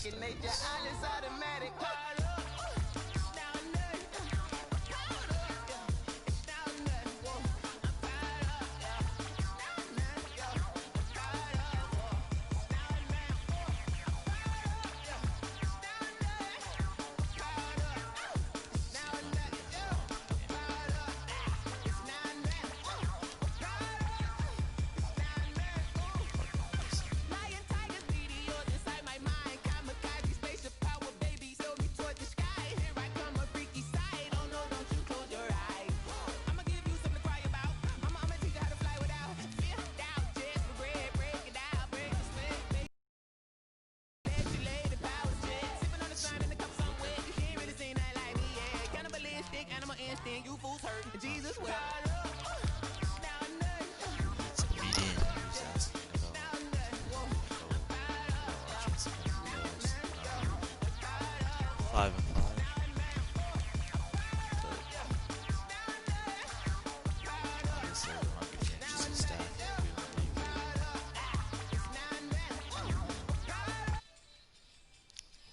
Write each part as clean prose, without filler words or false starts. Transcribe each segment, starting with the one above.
can make your eyelids automatic. You fools hurt. Jesus will. Five and five. Obviously, there might be changes in staff.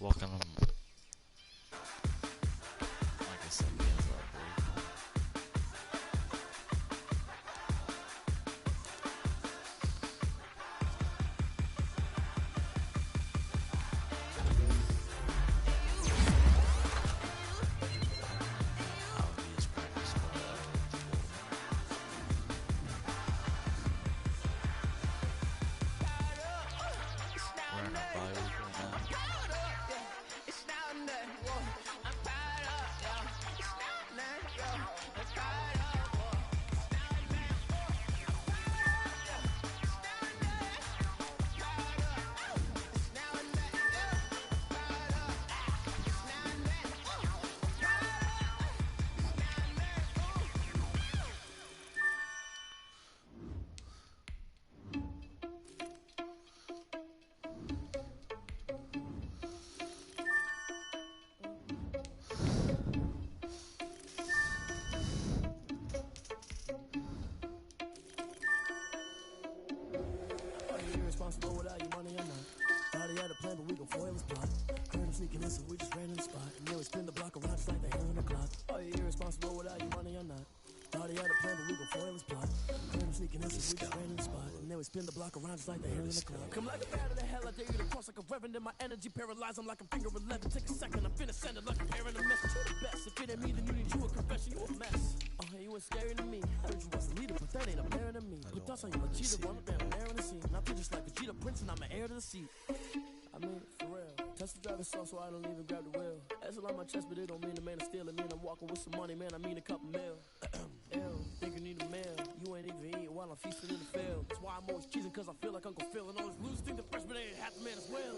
Welcome. I guess that begins our break. Irresponsible without your money or not. Thought he had a plan, but we gon' foil his plot. Heard him sneaking in, so we just ran in the spot. And then we spin the block around just like the hand on the clock. Are you irresponsible without your money or not? Thought he had a plan, but we gon' foil his plot. Heard him sneaking in, so we just ran in the spot. And then we spin the block around just like the hand on the clock. Come like a bat of the hell, I dare you to cross like a reverend. In my energy paralyzed, I'm like a finger 11. Take a second, I'm finna send it like a parent a message to the best. If it ain't me, then you need you a confession, you a mess. Oh, hey, you ain't scary to me. Heard you was a leader, but that ain't apparent to me. Put thoughts on you, a cheater, one up there, I'm there in the scene. I feel just like a cheetah prince, and I'm an heir to the seat. I mean, for real. Test the driver's soft, so I don't even grab the wheel. That's on my chest, but it don't mean the man is stealing. Man, I'm walking with some money, man, I mean a couple mil. Ew, think you need a meal. You ain't even eating while I'm feasting in the field. That's why I'm always cheesing, cause I feel like Uncle Phil. And all this losers think the freshman ain't half the man as well.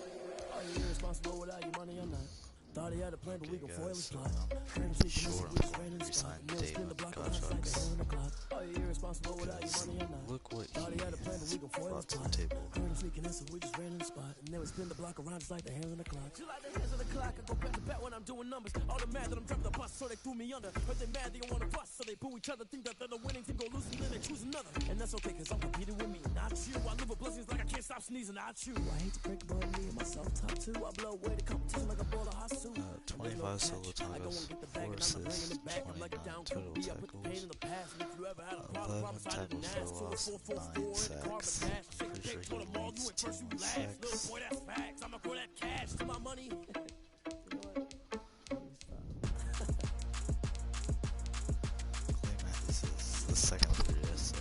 Are you irresponsible without your money or not? Thought he had a plan, but we gon' foil his plot. Friends sneaking in, so we just ran in the spot. And then spin the block around just like the hand on the clock. Are you irresponsible without your money or not? Look what Thought he had a plan, but we gon' foil his plot. Friends sneaking in, so we just ran in the spot. And then we spin the block around just like the hands on the clock. Just like the hands on the clock, I go back to back when I'm doing numbers. All the mad that I'm driving the bus, so they threw me under. But they mad they don't wanna bust, so they boo each other. Think that they're the winning team, go lose, and then they choose another. And that's okay, cause I'm competing with me, not you. I live with blessings like I can't stop sneezing, not you. I hate to break, but me and myself top two. I blow away the competition like a ball of hot soup. 25 solo tackles, 4 assists, 29 total tackles, 11 tackles for loss, 9 sacks, crucial teammates, 2 sacks. I'ma grow that cash to my money. Clay Mathis is the second of the year, so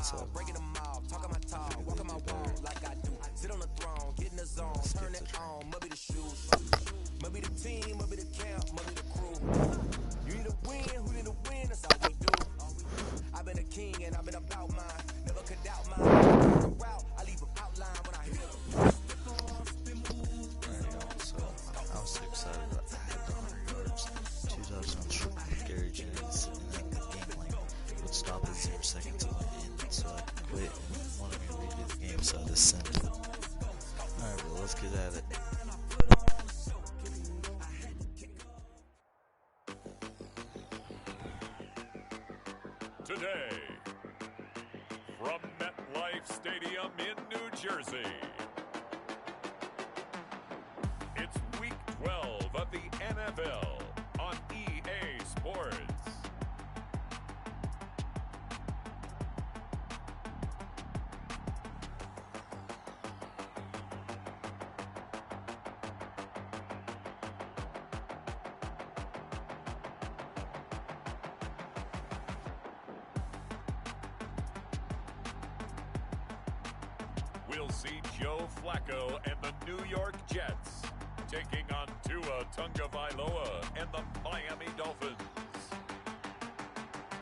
7. Breaking them off, talking my talk, walking my walk like I do. Sit on the throne, get in the zone, turn it on, maybe the shoes. Maybe the team, maybe the camp, maybe the crew. You need a win, who need a win, that's all we do. I've been a king and I've been about mine. Never could doubt mine. The route, I leave an outline when I hit them. So I was so excited. I had the 100 yards, 2 touchdowns from Gary Jennings, and then the game would stop at 0 seconds on the end. So I quit and wanted me to redo the game, so I just sent it. Alright, well, let's get at it. Today, from MetLife Stadium in New Jersey, it's Week 12 of the NFL on EA Sports. We'll see Joe Flacco and the New York Jets taking on Tua Tagovailoa and the Miami Dolphins.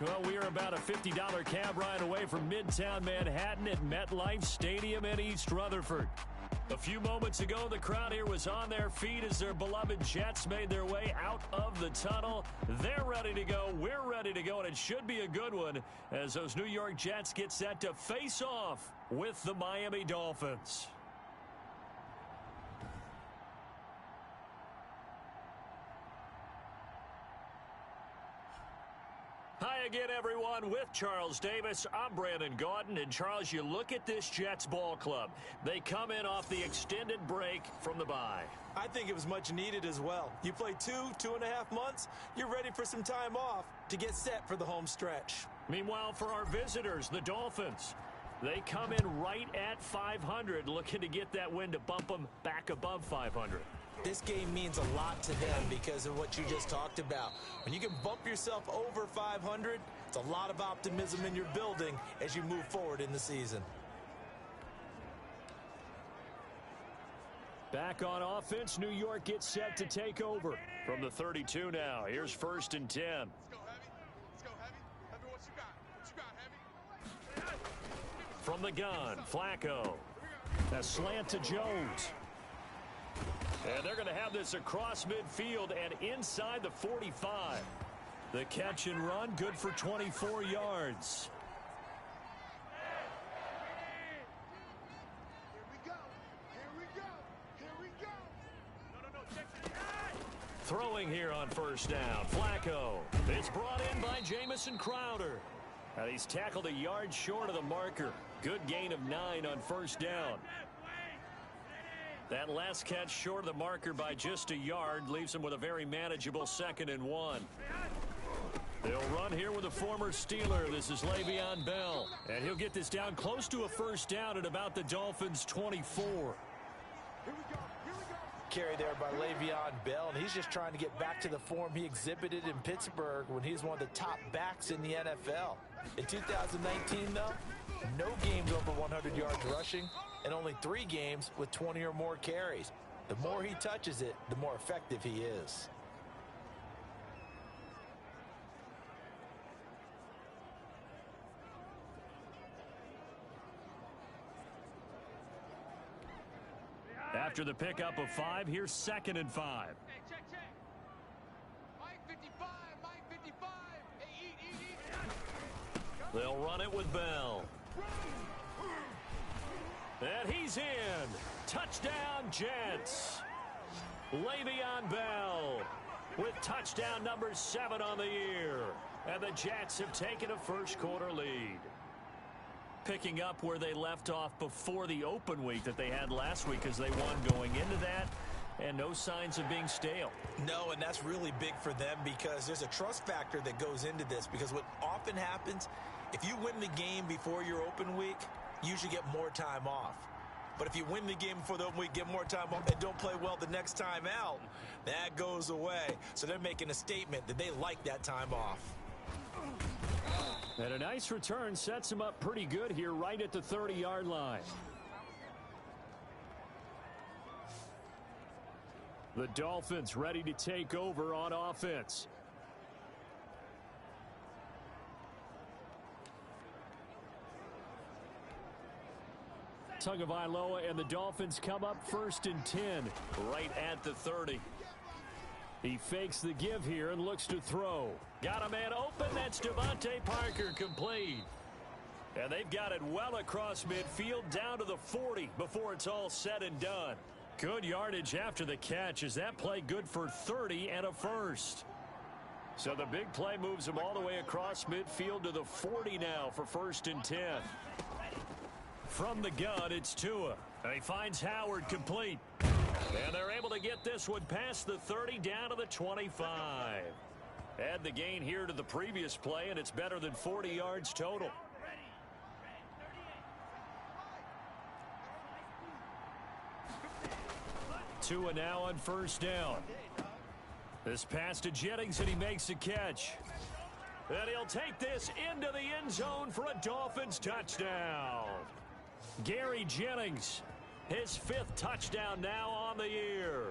Well, we are about a $50 cab ride away from Midtown Manhattan at MetLife Stadium in East Rutherford. A few moments ago, the crowd here was on their feet as their beloved Jets made their way out of the tunnel. They're ready to go. We're ready to go, and it should be a good one as those New York Jets get set to face off with the Miami Dolphins. Hi again, everyone. With Charles Davis, I'm Brandon Gaudin. And, Charles, you look at this Jets ball club. They come in off the extended break from the bye. I think it was much needed as well. You play 2.5 months, you're ready for some time off to get set for the home stretch. Meanwhile, for our visitors, the Dolphins, they come in right at 500, looking to get that win to bump them back above 500. This game means a lot to them because of what you just talked about. When you can bump yourself over 500, it's a lot of optimism in your building as you move forward in the season. Back on offense, New York gets set to take over from the 32 now. Here's 1st and 10. Let's go, Heavy. Let's go, Heavy. Heavy, what you got? What you got, Heavy? From the gun, Flacco. A slant to Jones. And they're going to have this across midfield and inside the 45. The catch and run, good for 24 yards. Here we go. Here we go. Here we go. No, check it. Throwing here on 1st down, Flacco. It's brought in by Jamison Crowder. And he's tackled a yard short of the marker. Good gain of 9 on 1st down. That last catch short of the marker by just a yard leaves him with a very manageable 2nd and 1. They'll run here with a former Steeler. This is Le'Veon Bell. And he'll get this down close to a 1st down at about the Dolphins' 24. Here we go. Here we go. Carry there by Le'Veon Bell, and he's just trying to get back to the form he exhibited in Pittsburgh when he was one of the top backs in the NFL. In 2019, though, no games over 100 yards rushing, and only 3 games with 20 or more carries. The more he touches it, the more effective he is. After the pickup of 5, here's 2nd and 5. Hey, check. Mike 55. Mike 55. Hey, eat. They'll run it with Bell. And he's in. Touchdown, Jets. Le'Veon Bell with touchdown number 7 on the year. And the Jets have taken a first-quarter lead. Picking up where they left off before the open week that they had last week as they won going into that. And no signs of being stale. No, and that's really big for them because there's a trust factor that goes into this. Because what often happens, if you win the game before your open week, you usually get more time off. But if you win the game before the open week, get more time off, and don't play well the next time out, that goes away. So they're making a statement that they like that time off. And a nice return sets him up pretty good here right at the 30-yard line. The Dolphins ready to take over on offense. Tagovailoa and the Dolphins come up 1st and 10 right at the 30. He fakes the give here and looks to throw. Got a man open. That's Devontae Parker, complete. And they've got it well across midfield down to the 40 before it's all said and done. Good yardage after the catch. Is that play good for 30 and a first? So the big play moves him all the way across midfield to the 40 now for 1st and 10. From the gun, it's Tua. And he finds Howard, complete. And they're able to get this one past the 30 down to the 25. Add the gain here to the previous play, and it's better than 40 yards total. Tua now on 1st down. This pass to Jennings, and he makes a catch. And he'll take this into the end zone for a Dolphins touchdown. Gary Jennings, his 5th touchdown now on the year.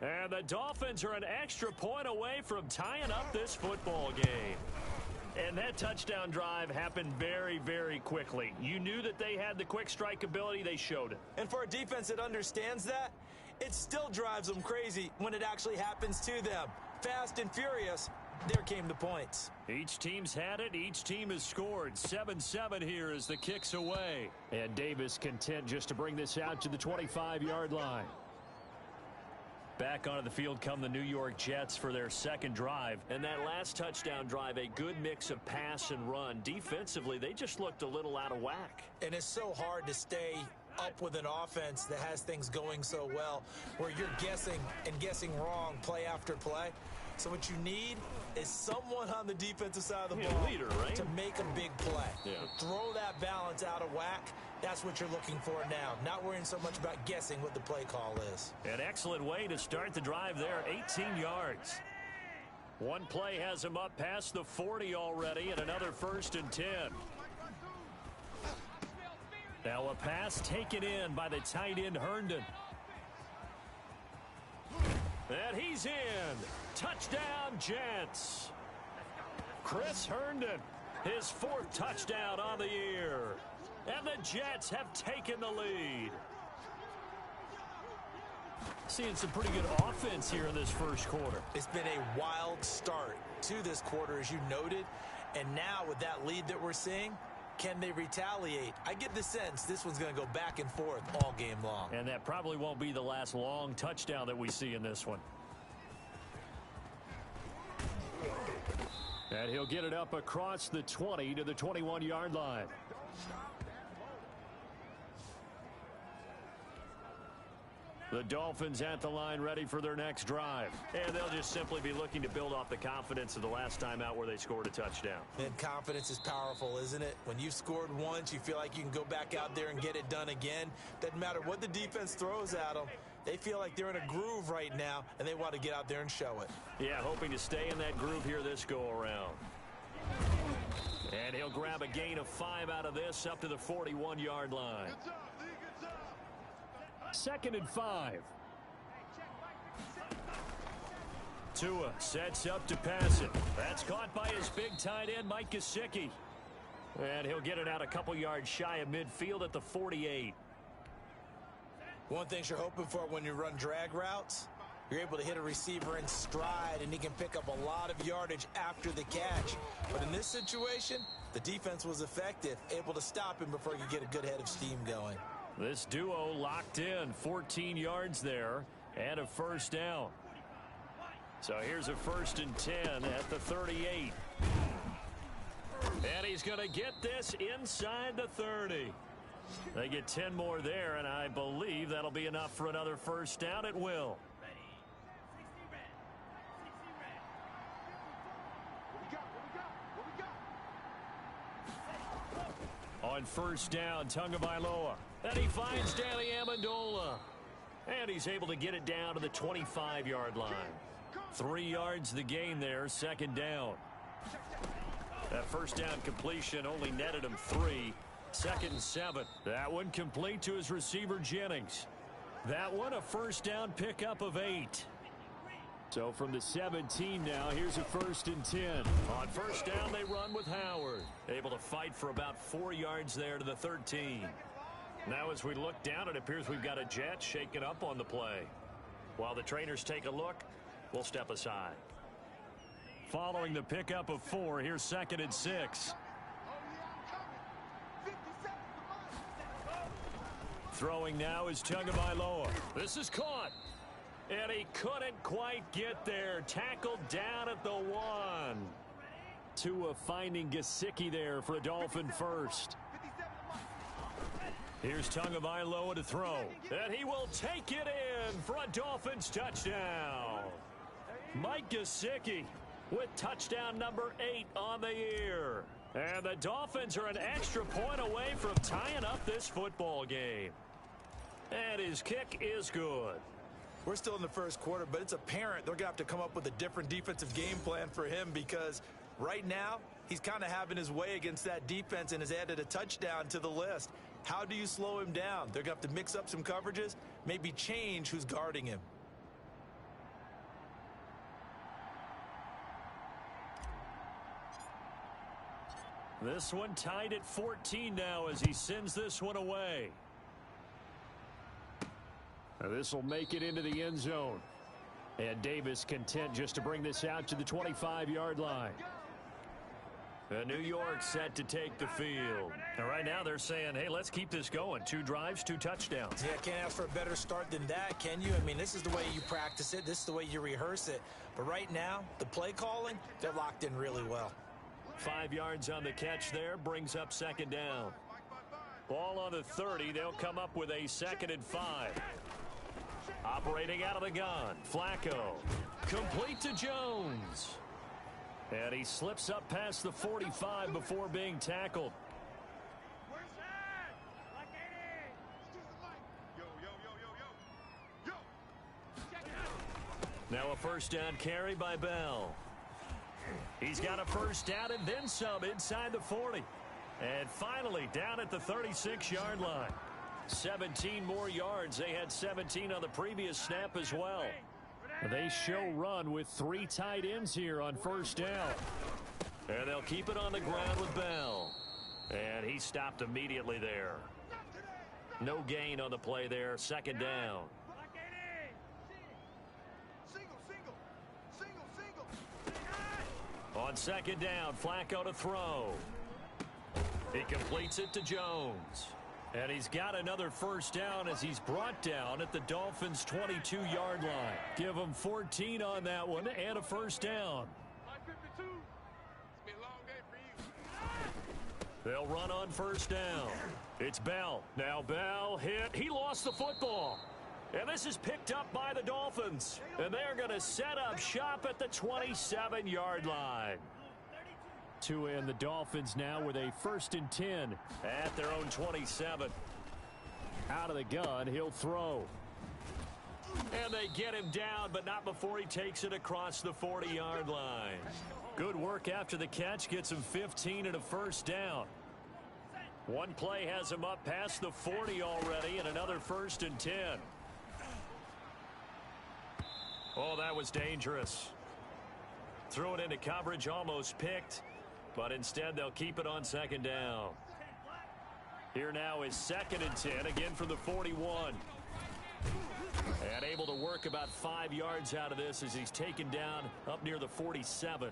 And the Dolphins are an extra point away from tying up this football game. And that touchdown drive happened very, very quickly. You knew that they had the quick strike ability. They showed it. And for a defense that understands that, it still drives them crazy when it actually happens to them. Fast and furious, there came the points. Each team's had it. Each team has scored. 7-7 here as the kick's away. And Davis content just to bring this out to the 25-yard line. Back onto the field come the New York Jets for their 2nd drive. And that last touchdown drive, a good mix of pass and run. Defensively, they just looked a little out of whack. And it's so hard to stay up with an offense that has things going so well, where you're guessing and guessing wrong play after play. So what you need is someone on the defensive side of the ball leader, right? to make a big play. Yeah. Throw that balance out of whack. That's what you're looking for now. Not worrying so much about guessing what the play call is. An excellent way to start the drive there, 18 yards. One play has him up past the 40 already, and another 1st and 10. Now a pass taken in by the tight end Herndon. And he's in. Touchdown, Jets. Chris Herndon, his 4th touchdown on the year. And the Jets have taken the lead. Seeing some pretty good offense here in this 1st quarter. It's been a wild start to this quarter, as you noted. And now with that lead that we're seeing, can they retaliate? I get the sense this one's going to go back and forth all game long. And that probably won't be the last long touchdown that we see in this one. And he'll get it up across the 20 to the 21-yard line. The Dolphins at the line ready for their next drive. And they'll just simply be looking to build off the confidence of the last time out where they scored a touchdown. And confidence is powerful, isn't it? When you've scored once, you feel like you can go back out there and get it done again. Doesn't matter what the defense throws at them. They feel like they're in a groove right now, and they want to get out there and show it. Yeah, hoping to stay in that groove here this go-around. And he'll grab a gain of 5 out of this up to the 41-yard line. 2nd and 5. Tua sets up to pass it. That's caught by his big tight end, Mike Gesicki. And he'll get it out a couple yards shy of midfield at the 48. One thing you're hoping for when you run drag routes, you're able to hit a receiver in stride, and he can pick up a lot of yardage after the catch. But in this situation, the defense was effective, able to stop him before he could get a good head of steam going. This duo locked in, 14 yards there, and a 1st down. So here's a 1st and 10 at the 38. And he's going to get this inside the 30. They get 10 more there, and I believe that'll be enough for another 1st down. It will. On 1st down, Tagovailoa. And he finds Danny Amendola. And he's able to get it down to the 25-yard line. 3 yards the gain there, 2nd down. That first down completion only netted him 3. 2nd and 7. That one complete to his receiver, Jennings. That one a first down pickup of 8. So from the 17 now, here's a 1st and 10. On first down, they run with Howard. Able to fight for about 4 yards there to the 13. Now as we look down, it appears we've got a Jet shaken up on the play. While the trainers take a look, we'll step aside. Following the pickup of 4, here's 2nd and 6. Throwing now is Tagovailoa. This is caught. And he couldn't quite get there. Tackled down at the 1. Tua finding Gesicki there for a Dolphin first. Here's Tagovailoa to throw. And he will take it in for a Dolphins touchdown. Mike Gesicki with touchdown number 8 on the year. And the Dolphins are an extra point away from tying up this football game. And his kick is good. We're still in the first quarter, but it's apparent they're going to have to come up with a different defensive game plan for him because right now he's kind of having his way against that defense and has added a touchdown to the list. How do you slow him down? They're going to have to mix up some coverages, maybe change who's guarding him. This one tied at 14 now as he sends this one away. Now this will make it into the end zone. And Davis content just to bring this out to the 25-yard line. New York set to take the field. And right now they're saying, hey, let's keep this going. 2 drives, 2 touchdowns. Yeah, can't ask for a better start than that, can you? I mean, this is the way you practice it. This is the way you rehearse it. But right now, the play calling, they're locked in really well. 5 yards on the catch there, brings up 2nd down. Ball on the 30, they'll come up with a 2nd and 5. Operating out of the gun, Flacco. Complete to Jones. And he slips up past the 45 before being tackled. Now a first down carry by Bell. He's got a first down and then some inside the 40. And finally down at the 36-yard line. 17 more yards. They had 17 on the previous snap as well. They show run with 3 tight ends here on first down. And they'll keep it on the ground with Bell. And he stopped immediately there. No gain on the play there. 2nd down. On 2nd down, Flacco to throw. He completes it to Jones. And he's got another first down as he's brought down at the Dolphins' 22-yard line. Give him 14 on that one and a first down. They'll run on first down. It's Bell. Now Bell hit. He lost the football. And this is picked up by the Dolphins. And they're going to set up shop at the 27-yard line. Tua and the Dolphins now with a 1st and 10 at their own 27. Out of the gun, he'll throw. And they get him down, but not before he takes it across the 40-yard line. Good work after the catch, gets him 15 and a first down. One play has him up past the 40 already, and another 1st and 10. Oh, that was dangerous. Threw it into coverage, almost picked. But instead, they'll keep it on 2nd down. Here now is 2nd and 10, again from the 41. And able to work about 5 yards out of this as he's taken down up near the 47.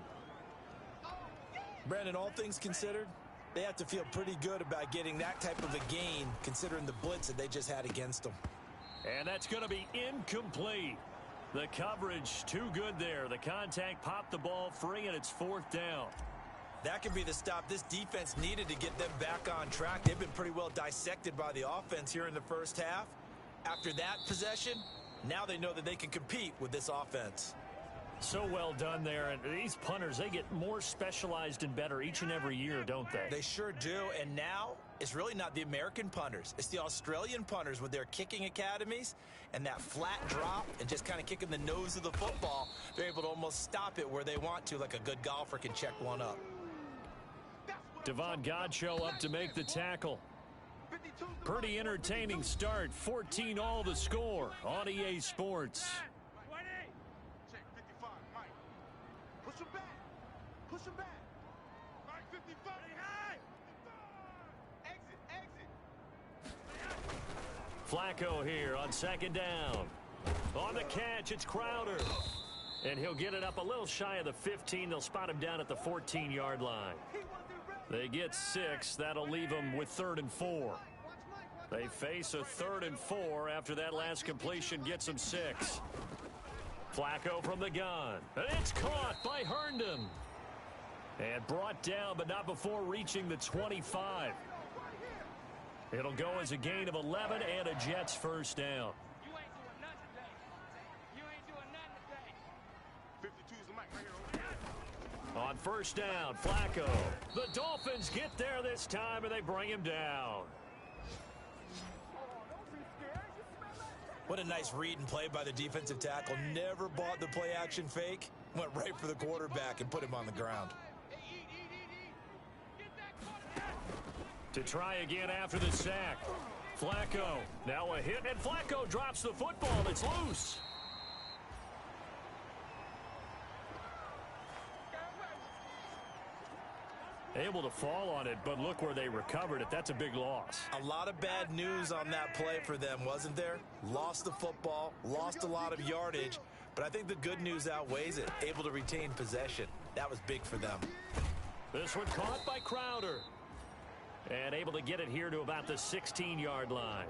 Brandon, all things considered, they have to feel pretty good about getting that type of a gain, considering the blitz that they just had against them. And that's going to be incomplete. The coverage too good there. The contact popped the ball free, and it's 4th down. That could be the stop this defense needed to get them back on track. They've been pretty well dissected by the offense here in the first half. After that possession, now they know that they can compete with this offense. So well done there. And these punters, they get more specialized and better each and every year, don't they? They sure do. And now it's really not the American punters. It's the Australian punters with their kicking academies and that flat drop and just kind of kicking the nose of the football. They're able to almost stop it where they want to, like a good golfer can check one up. Devon Godcho up to make the tackle. Pretty entertaining start. 14-all the score on EA Sports. Check 55, Mike. Push him back. Push him back. Mike 55. Exit. Flacco here on second down. On the catch, it's Crowder. And he'll get it up a little shy of the 15. They'll spot him down at the 14-yard line. They get 6. That'll leave them with 3rd and 4. They face a 3rd and 4 after that last completion gets them 6. Flacco from the gun. And it's caught by Herndon. And brought down, but not before reaching the 25. It'll go as a gain of 11 and a Jets first down. On first down, Flacco. The Dolphins get there this time, and they bring him down. What a nice read and play by the defensive tackle. Never bought the play action fake. Went right for the quarterback and put him on the ground. To try again after the sack. Flacco. Now a hit, and Flacco drops the football. It's loose. Able to fall on it, but look where they recovered it. That's a big loss. A lot of bad news on that play for them, wasn't there? Lost the football, lost a lot of yardage, but I think the good news outweighs it. Able to retain possession. That was big for them. This one caught by Crowder. And able to get it here to about the 16-yard line.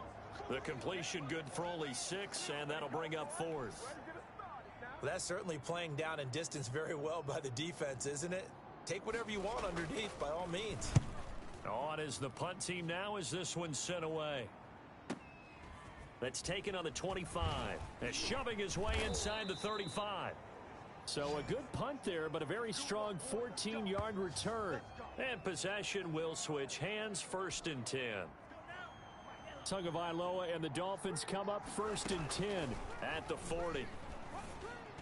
The completion good for only 6, and that'll bring up 4th. Well, that's certainly playing down in distance very well by the defense, isn't it? Take whatever you want underneath, by all means. On is the punt team now as this one's sent away. That's taken on the 25. And shoving his way inside the 35. So a good punt there, but a very strong 14-yard return. And possession will switch hands, 1st and 10. Tagovailoa and the Dolphins come up 1st and 10 at the 40.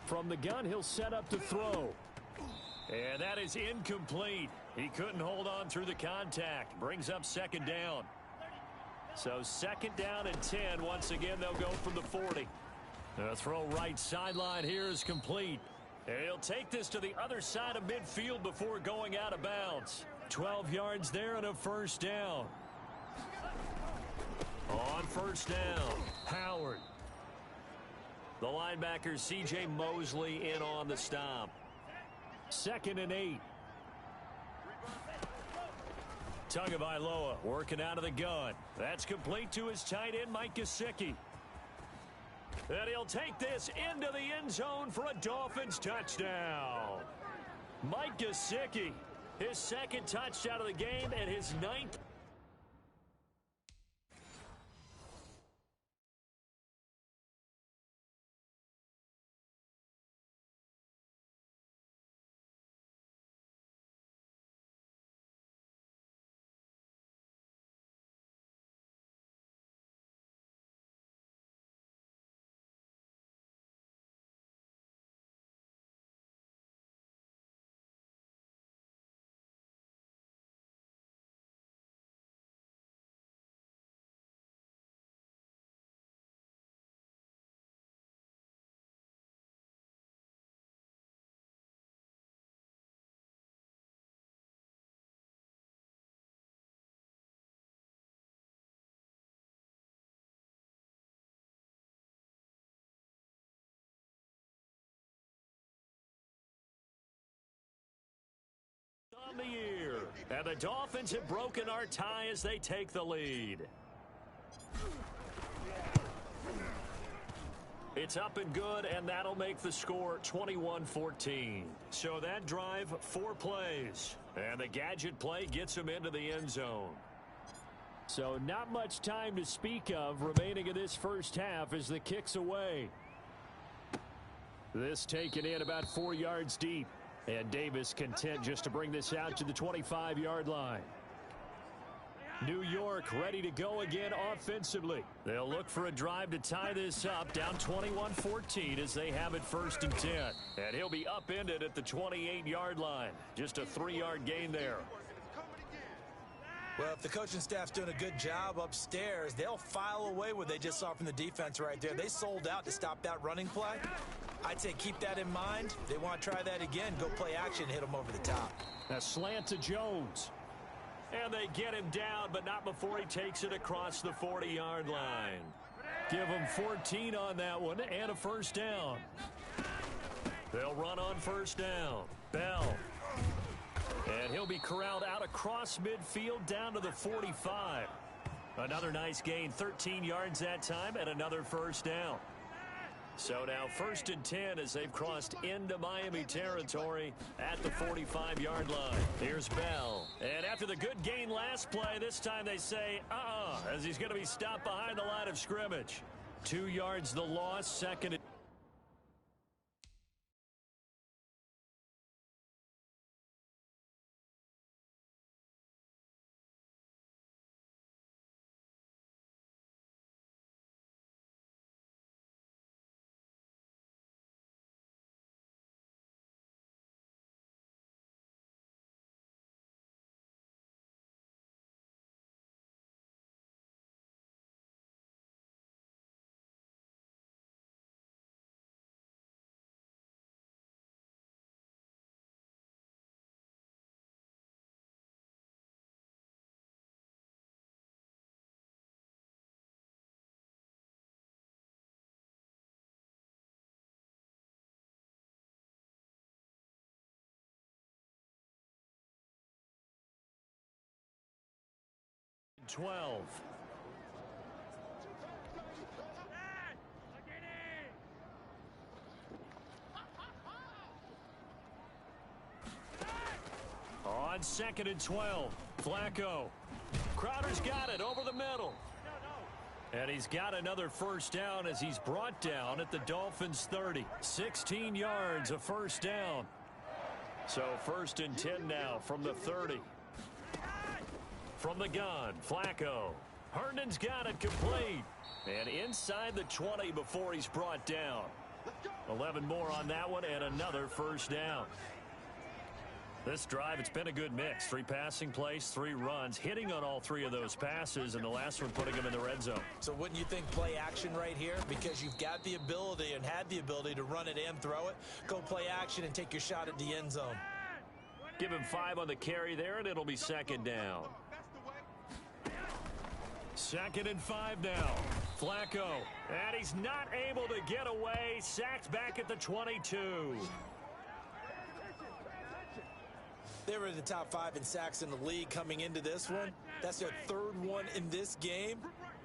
From the gun, he'll set up to throw. And that is incomplete. He couldn't hold on through the contact. Brings up 2nd down. So 2nd down and 10. Once again, they'll go from the 40. The throw right sideline here is complete. And he'll take this to the other side of midfield before going out of bounds. 12 yards there and a 1st down. On 1st down, Howard. The linebacker C.J. Mosley in on the stop. 2nd and 8. Tagovailoa working out of the gun. That's complete to his tight end, Mike Gesicki. And he'll take this into the end zone for a Dolphins touchdown. Mike Gesicki, his 2nd touchdown of the game and his 9th. On the year, and the Dolphins have broken our tie as they take the lead. It's up and good, and that'll make the score 21-14. So that drive, 4 plays, and the gadget play gets him into the end zone. So not much time to speak of remaining in this first half as the kick's away. This taken in about 4 yards deep. And Davis content just to bring this out to the 25-yard line. New York ready to go again offensively. They'll look for a drive to tie this up, down 21-14 as they have it 1st and 10. And he'll be upended at the 28-yard line. Just a 3-yard gain there. Well, if the coaching staff's doing a good job upstairs, they'll file away what they just saw from the defense right there. They sold out to stop that running play. I'd say keep that in mind. They want to try that again. Go play action, hit them over the top. A slant to Jones. And they get him down, but not before he takes it across the 40-yard line. Give him 14 on that one and a first down. They'll run on first down. Bell. And he'll be corralled out across midfield down to the 45. Another nice gain, 13 yards that time, and another first down. So now 1st and 10 as they've crossed into Miami territory at the 45-yard line. Here's Bell. And after the good gain last play, this time they say, as he's going to be stopped behind the line of scrimmage. 2 yards the loss, 2nd and 12. On 2nd and 12, Flacco. Crowder's got it over the middle. And he's got another first down as he's brought down at the Dolphins 30. 16 yards, a first down. So 1st and 10 now from the 30. From the gun, Flacco. Herndon's got it complete. And inside the 20 before he's brought down. 11 more on that one and another first down. This drive, it's been a good mix. 3 passing plays, 3 runs, hitting on all 3 of those passes, and the last one putting him in the red zone. So wouldn't you think play action right here? Because you've got the ability and had the ability to run it and throw it. Go play action and take your shot at the end zone. Give him 5 on the carry there, and it'll be 2nd down. 2nd and 5 now. Flacco. And he's not able to get away. Sacked back at the 22. They were in the top 5 in sacks in the league coming into this one. That's their 3rd one in this game.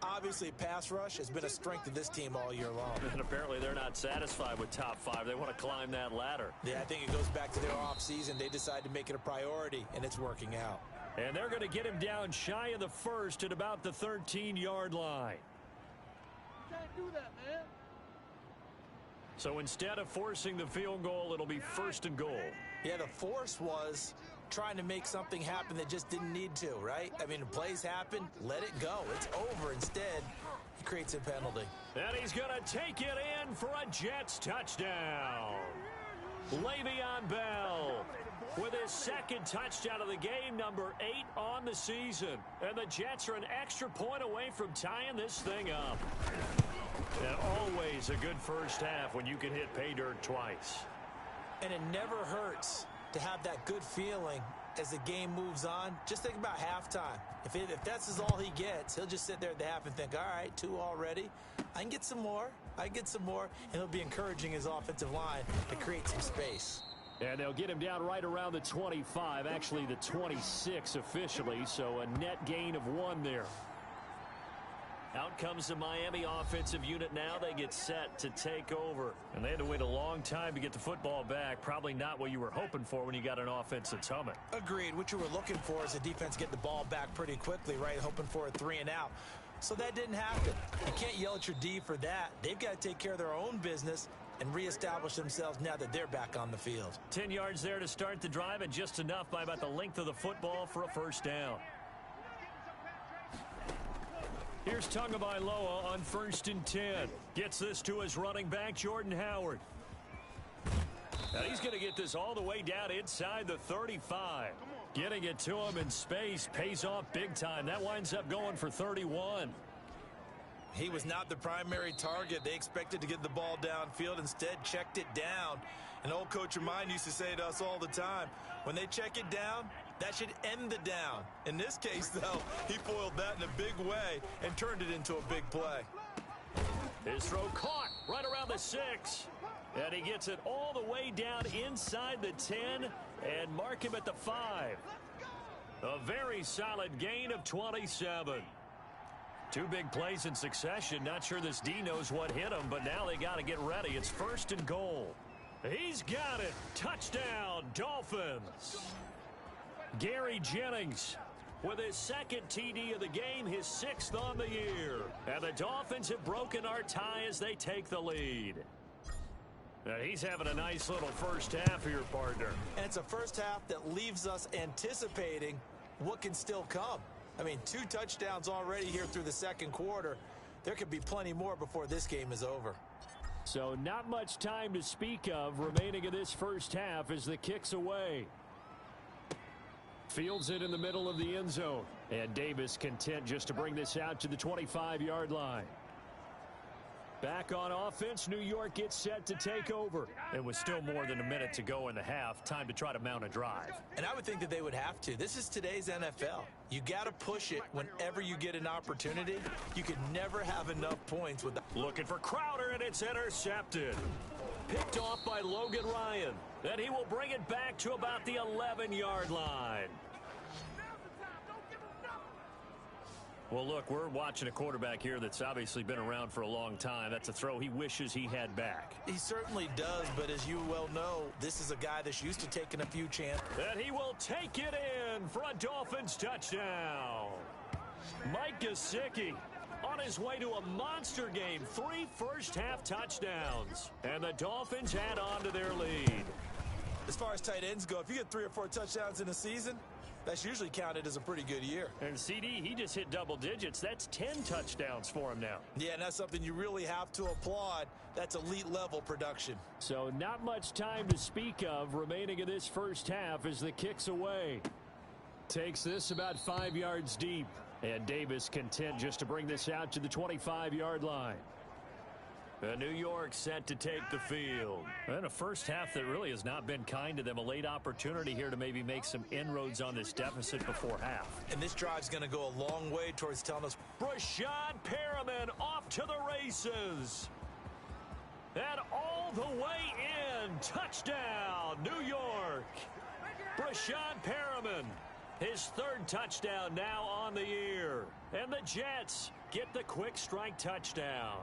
Obviously, pass rush has been a strength of this team all year long. And apparently they're not satisfied with top 5. They want to climb that ladder. Yeah, I think it goes back to their offseason. They decided to make it a priority, and it's working out. And they're going to get him down shy of the 1st at about the 13-yard line. You can't do that, man. So instead of forcing the field goal, it'll be 1st and goal. Yeah, the force was trying to make something happen that just didn't need to, right? I mean, plays happen, let it go. It's over. Instead, he creates a penalty. And he's going to take it in for a Jets touchdown. Le'Veon Bell with his 2nd touchdown of the game, number 8 on the season. And the Jets are an extra point away from tying this thing up. And always a good first half when you can hit pay dirt twice. And it never hurts to have that good feeling as the game moves on. Just think about halftime. If that's all he gets, he'll just sit there at the half and think, all right, 2 already. I can get some more. And he'll be encouraging his offensive line to create some space. And they'll get him down right around the 25, actually the 26 officially, so a net gain of 1 there. Out comes the Miami offensive unit now. They get set to take over. And they had to wait a long time to get the football back. Probably not what you were hoping for when you got an offense that's humming. Agreed. What you were looking for is the defense get the ball back pretty quickly, right? Hoping for a 3 and out. So that didn't happen. You can't yell at your D for that. They've got to take care of their own business and reestablish themselves now that they're back on the field. 10 yards there to start the drive, and just enough by about the length of the football for a first down. Here's Tagovailoa on 1st and 10. Gets this to his running back, Jordan Howard. And he's going to get this all the way down inside the 35. Getting it to him in space pays off big time. That winds up going for 31. He was not the primary target. They expected to get the ball downfield. Instead, checked it down. An old coach of mine used to say to us all the time, when they check it down, that should end the down. In this case, though, he foiled that in a big way and turned it into a big play. His throw caught right around the 6. And he gets it all the way down inside the 10 and mark him at the 5. A very solid gain of 27. 2 big plays in succession. Not sure this D knows what hit him, but now they got to get ready. It's 1st and goal. He's got it. Touchdown, Dolphins. Gary Jennings with his 2nd TD of the game, his 6th on the year. And the Dolphins have broken our tie as they take the lead. And he's having a nice little first half here, partner. And it's a first half that leaves us anticipating what can still come. I mean, 2 touchdowns already here through the 2nd quarter. There could be plenty more before this game is over. So not much time to speak of remaining in this first half as the kick's away. Fields it in the middle of the end zone. And Davis content just to bring this out to the 25-yard line. Back on offense, New York gets set to take over. It was still more than a minute to go in the half. Time to try to mount a drive. And I would think that they would have to. This is today's NFL. You got to push it whenever you get an opportunity. You can never have enough points with that. Looking for Crowder, and it's intercepted. Picked off by Logan Ryan. Then he will bring it back to about the 11-yard line. Well, look, we're watching a quarterback here that's obviously been around for a long time. That's a throw he wishes he had back. He certainly does, but as you well know, this is a guy that's used to taking a few chances. And he will take it in for a Dolphins touchdown. Mike Gesicki on his way to a monster game. 3 first-half touchdowns. And the Dolphins add on to their lead. As far as tight ends go, if you get 3 or 4 touchdowns in a season, that's usually counted as a pretty good year. And CD, he just hit double digits. That's 10 touchdowns for him now. Yeah, and that's something you really have to applaud. That's elite level production. So not much time to speak of remaining in this first half as the kick's away. Takes this about 5 yards deep. And Davis content just to bring this out to the 25-yard line. New York set to take the field. And a first half that really has not been kind to them. A late opportunity here to maybe make some inroads on this deficit before half. And this drive's going to go a long way towards telling us. Rashad Perriman off to the races. And all the way in. Touchdown, New York. Rashad Perriman. His 3rd touchdown now on the year. And the Jets get the quick strike touchdown.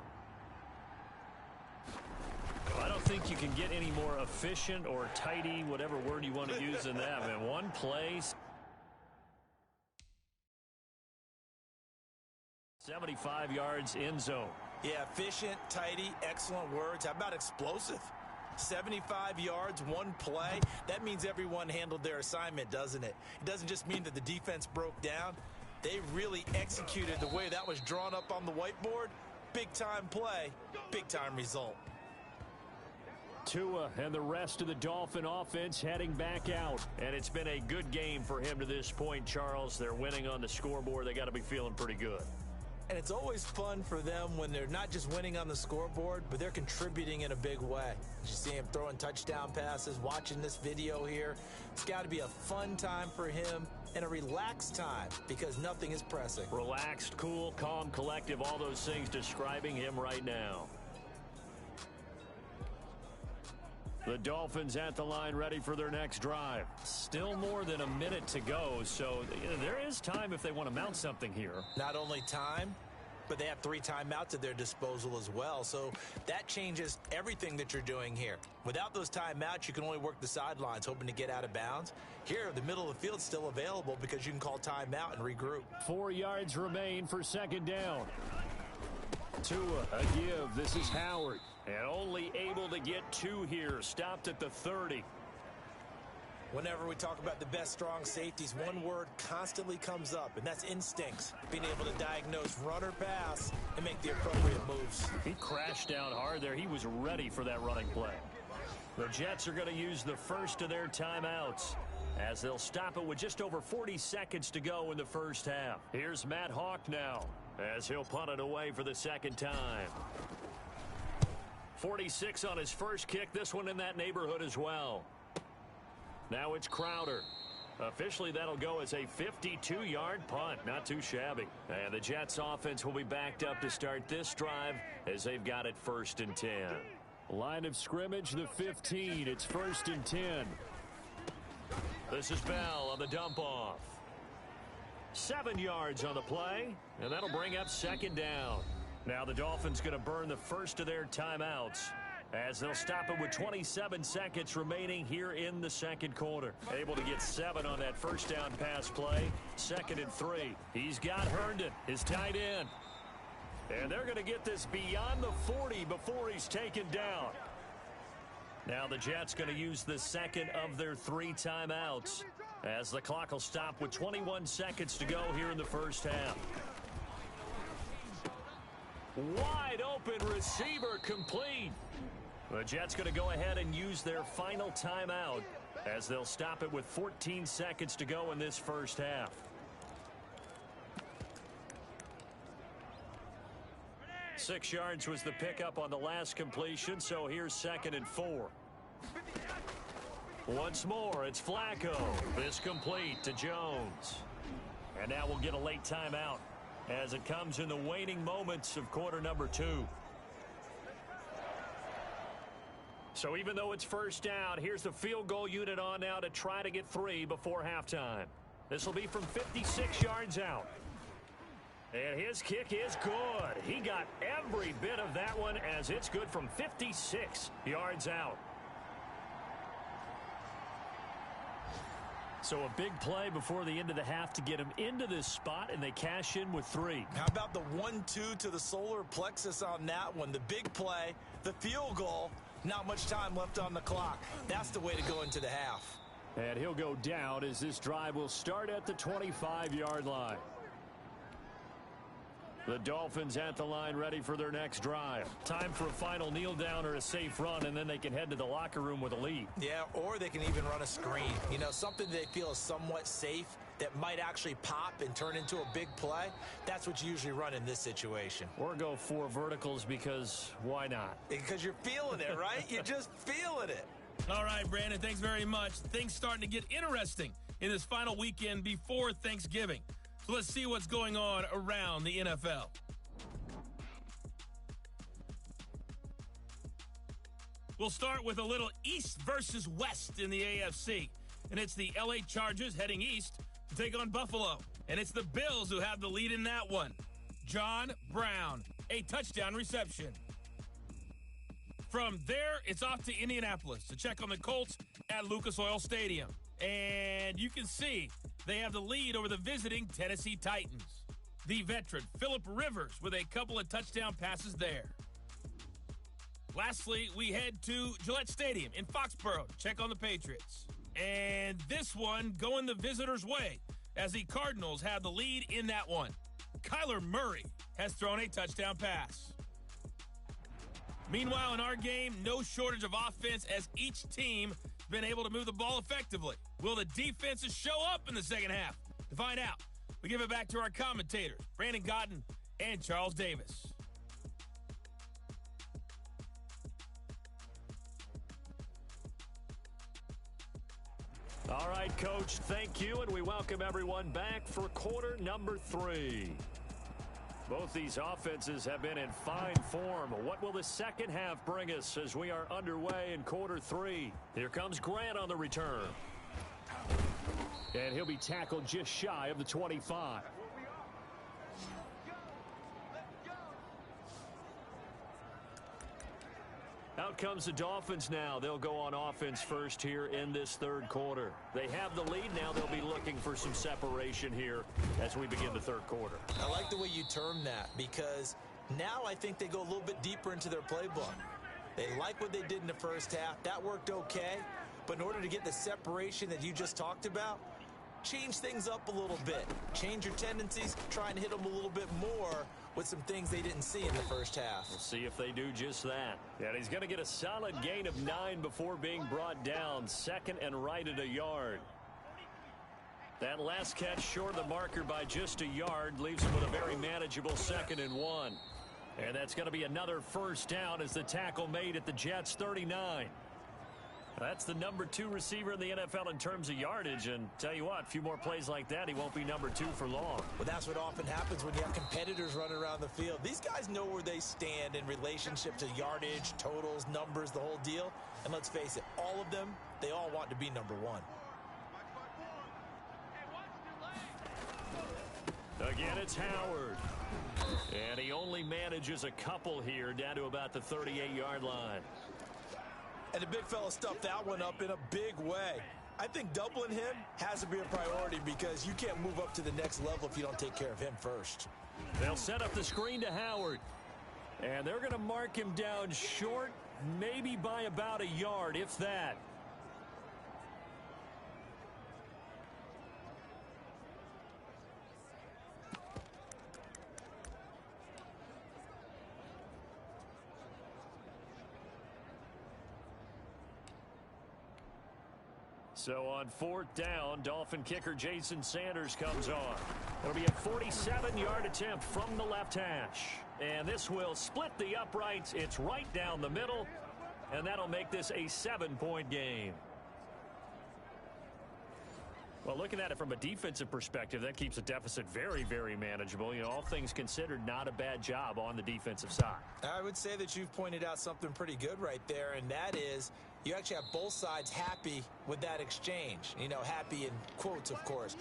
I don't think you can get any more efficient or tidy, whatever word you want to use in that, man. One play, 75 yards end zone. Yeah, efficient, tidy, excellent words. How about explosive? 75 yards, 1 play. That means everyone handled their assignment, doesn't it? It doesn't just mean that the defense broke down. They really executed the way that was drawn up on the whiteboard. Big-time play, big-time result. Tua and the rest of the Dolphin offense heading back out. And it's been a good game for him to this point, Charles. They're winning on the scoreboard. They got to be feeling pretty good. And it's always fun for them when they're not just winning on the scoreboard, but they're contributing in a big way. You see him throwing touchdown passes, watching this video here. It's got to be a fun time for him and a relaxed time because nothing is pressing. Relaxed, cool, calm, collective, all those things describing him right now. The Dolphins at the line ready for their next drive. Still more than a minute to go, so there is time if they want to mount something here. Not only time, but they have 3 timeouts at their disposal as well, so that changes everything that you're doing here. Without those timeouts, you can only work the sidelines, hoping to get out of bounds. Here, the middle of the field's still available because you can call timeout and regroup. 4 yards remain for 2nd down. Tua, a give. This is Howard. And only able to get 2 here. Stopped at the 30. Whenever we talk about the best strong safeties, one word constantly comes up, and that's instincts. Being able to diagnose run or pass and make the appropriate moves. He crashed down hard there. He was ready for that running play. The Jets are going to use the first of their timeouts. as they'll stop it with just over 40 seconds to go in the first half. Here's Matt Hawk now as he'll punt it away for the second time. 46 on his first kick, this one in that neighborhood as well. Now it's Crowder. Officially, that'll go as a 52-yard punt. Not too shabby. And the Jets offense will be backed up to start this drive as they've got it 1st and 10. Line of scrimmage, the 15. It's 1st and 10. This is Bell on the dump off. 7 yards on the play, and that'll bring up 2nd down. Now the Dolphins going to burn the first of their timeouts as they'll stop it with 27 seconds remaining here in the second quarter. Able to get 7 on that first down pass play. 2nd and 3. He's got Herndon, his tight end. And they're going to get this beyond the 40 before he's taken down. Now the Jets going to use the second of their 3 timeouts as the clock will stop with 21 seconds to go here in the first half. Wide open receiver complete. The Jets going to go ahead and use their final timeout as they'll stop it with 14 seconds to go in this first half. Six yards was the pickup on the last completion, so here's 2nd and 4. Once more, it's Flacco. This complete to Jones. And now we'll get a late timeout as it comes in the waning moments of quarter number 2. So even though it's first down, here's the field goal unit on now to try to get 3 before halftime. This will be from 56 yards out. And his kick is good. He got every bit of that one as it's good from 56 yards out. So a big play before the end of the half to get him into this spot, and they cash in with 3. How about the 1-2 to the solar plexus on that one? The big play, the field goal, not much time left on the clock. That's the way to go into the half. And he'll go down as this drive will start at the 25-yard line. The Dolphins at the line ready for their next drive. Time for a final kneel down or a safe run, and then they can head to the locker room with a lead. Yeah, or they can even run a screen. You know, something they feel is somewhat safe that might actually pop and turn into a big play. That's what you usually run in this situation. Or go 4 verticals because why not? Because you're feeling it, right? You're just feeling it. All right, Brandon, thanks very much. Things starting to get interesting in this final weekend before Thanksgiving. So let's see what's going on around the NFL. We'll start with a little East versus West in the AFC. And it's the LA Chargers heading east to take on Buffalo. And it's the Bills who have the lead in that one. John Brown, a touchdown reception. From there, it's off to Indianapolis to check on the Colts at Lucas Oil Stadium. And you can see they have the lead over the visiting Tennessee Titans. The veteran Phillip Rivers with a couple of touchdown passes there. Lastly, we head to Gillette Stadium in Foxborough to check on the Patriots. And this one going the visitors' way as the Cardinals have the lead in that one. Kyler Murray has thrown a touchdown pass. Meanwhile, in our game, no shortage of offense as each team has been able to move the ball effectively. Will the defenses show up in the second half? To find out, we give it back to our commentators, Brandon Godden and Charles Davis. All right, Coach, thank you, and we welcome everyone back for quarter number 3. Both these offenses have been in fine form. What will the second half bring us as we are underway in quarter 3? Here comes Grant on the return. And he'll be tackled just shy of the 25. Out comes the Dolphins now. They'll go on offense first here in this third quarter. They have the lead now. They'll be looking for some separation here as we begin the third quarter. I like the way you term that because now I think they go a little bit deeper into their playbook. They like what they did in the first half. That worked okay. But in order to get the separation that you just talked about, change things up a little bit. Change your tendencies. Try and hit them a little bit more with some things they didn't see in the first half. We'll see if they do just that. And he's going to get a solid gain of 9 before being brought down. 2nd and right at a yard. That last catch short of the marker by just a yard leaves him with a very manageable 2nd and 1. And that's going to be another first down as the tackle made at the Jets' 39. That's the number 2 receiver in the NFL in terms of yardage. And tell you what, a few more plays like that, he won't be number 2 for long. Well, that's what often happens when you have competitors running around the field. These guys know where they stand in relationship to yardage, totals, numbers, the whole deal. And let's face it, all of them, they all want to be number 1. Again, it's Howard. And he only manages a couple here down to about the 38-yard line. And the big fella stuffed that one up in a big way. I think doubling him has to be a priority because you can't move up to the next level if you don't take care of him first. They'll set up the screen to Howard. And they're going to mark him down short, maybe by about a yard, if that. So on 4th down, Dolphin kicker Jason Sanders comes on. It'll be a 47-yard attempt from the left hash. And this will split the uprights. It's right down the middle. And that'll make this a 7-point game. Well, looking at it from a defensive perspective, that keeps the deficit very, very manageable. You know, all things considered, not a bad job on the defensive side. I would say that you've pointed out something pretty good right there, and that is you actually have both sides happy with that exchange. You know, happy in quotes, of course.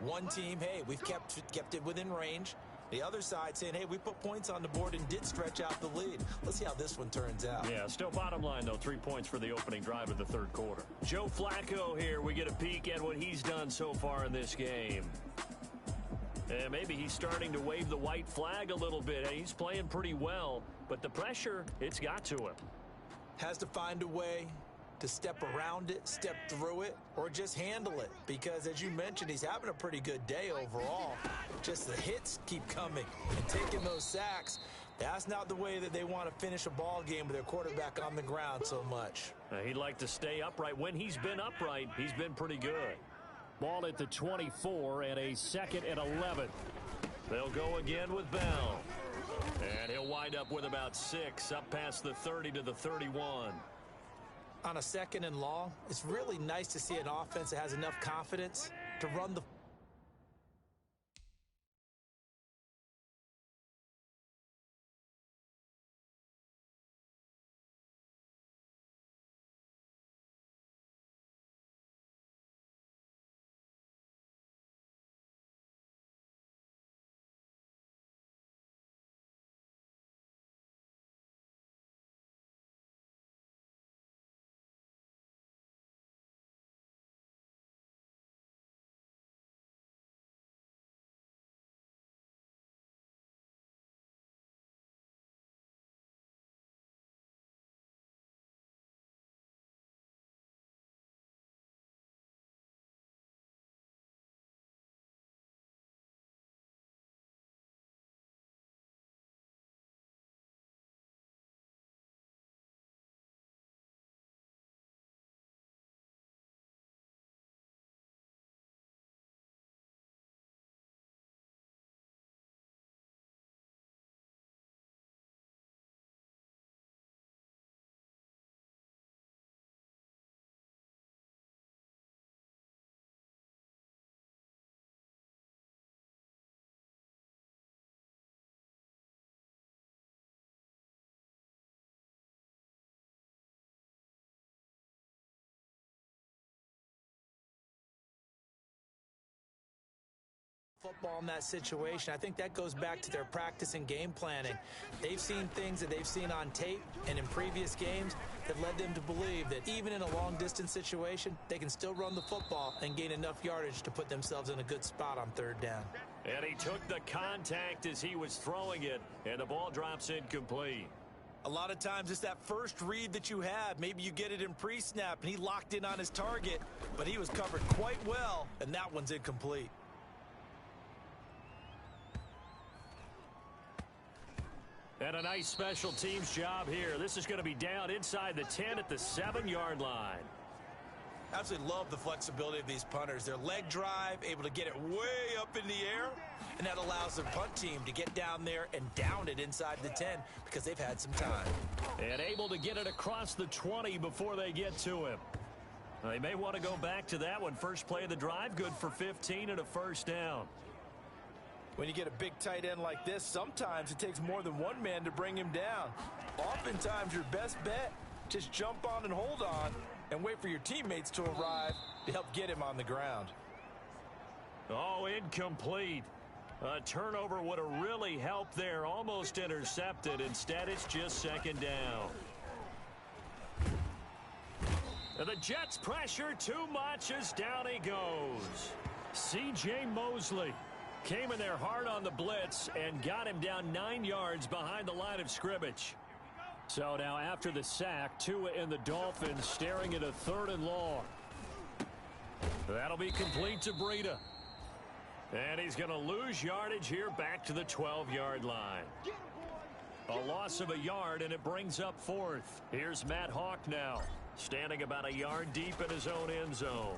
One team, hey, we've kept it within range. The other side saying, hey, we put points on the board and did stretch out the lead. Let's see how this one turns out. Yeah, still bottom line, though, 3 points for the opening drive of the 3rd quarter. Joe Flacco here. We get a peek at what he's done so far in this game. And maybe he's starting to wave the white flag a little bit. He's playing pretty well, but the pressure, it's got to him. Has to find a way to step around it, step through it, or just handle it. Because, as you mentioned, he's having a pretty good day overall. Just the hits keep coming and taking those sacks. That's not the way that they want to finish a ball game with their quarterback on the ground so much. He'd like to stay upright. When he's been upright, he's been pretty good. Ball at the 24 and a 2nd and 11. They'll go again with Bell. And he'll wind up with about 6 up past the 30 to the 31. On a 2nd and long, it's really nice to see an offense that has enough confidence to run the football in that situation. I think that goes back to their practice and game planning. They've seen things that they've seen on tape and in previous games that led them to believe that even in a long-distance situation, they can still run the football and gain enough yardage to put themselves in a good spot on 3rd down. And he took the contact as he was throwing it, and the ball drops incomplete. A lot of times it's that first read that you have. Maybe you get it in pre-snap, and he locked in on his target, but he was covered quite well, and that one's incomplete. And a nice special teams job here. This is going to be down inside the 10 at the 7-yard line. Absolutely love the flexibility of these punters. Their leg drive, able to get it way up in the air, and that allows their punt team to get down there and down it inside the 10 because they've had some time. And able to get it across the 20 before they get to him. They may want to go back to that one. First play of the drive, good for 15 and a first down. When you get a big tight end like this, sometimes it takes more than one man to bring him down. Oftentimes, your best bet, just jump on and hold on and wait for your teammates to arrive to help get him on the ground. Oh, incomplete. A turnover would have really helped there. Almost intercepted. Instead, it's just second down. And the Jets pressure too much as down he goes. C.J. Mosley came in there hard on the blitz and got him down 9 yards behind the line of scrimmage. So now after the sack, Tua and the Dolphins staring at a 3rd and long. That'll be complete to Breida. And he's going to lose yardage here back to the 12-yard line. A loss of a yard, and it brings up 4th. Here's Matt Hawk now, standing about a yard deep in his own end zone.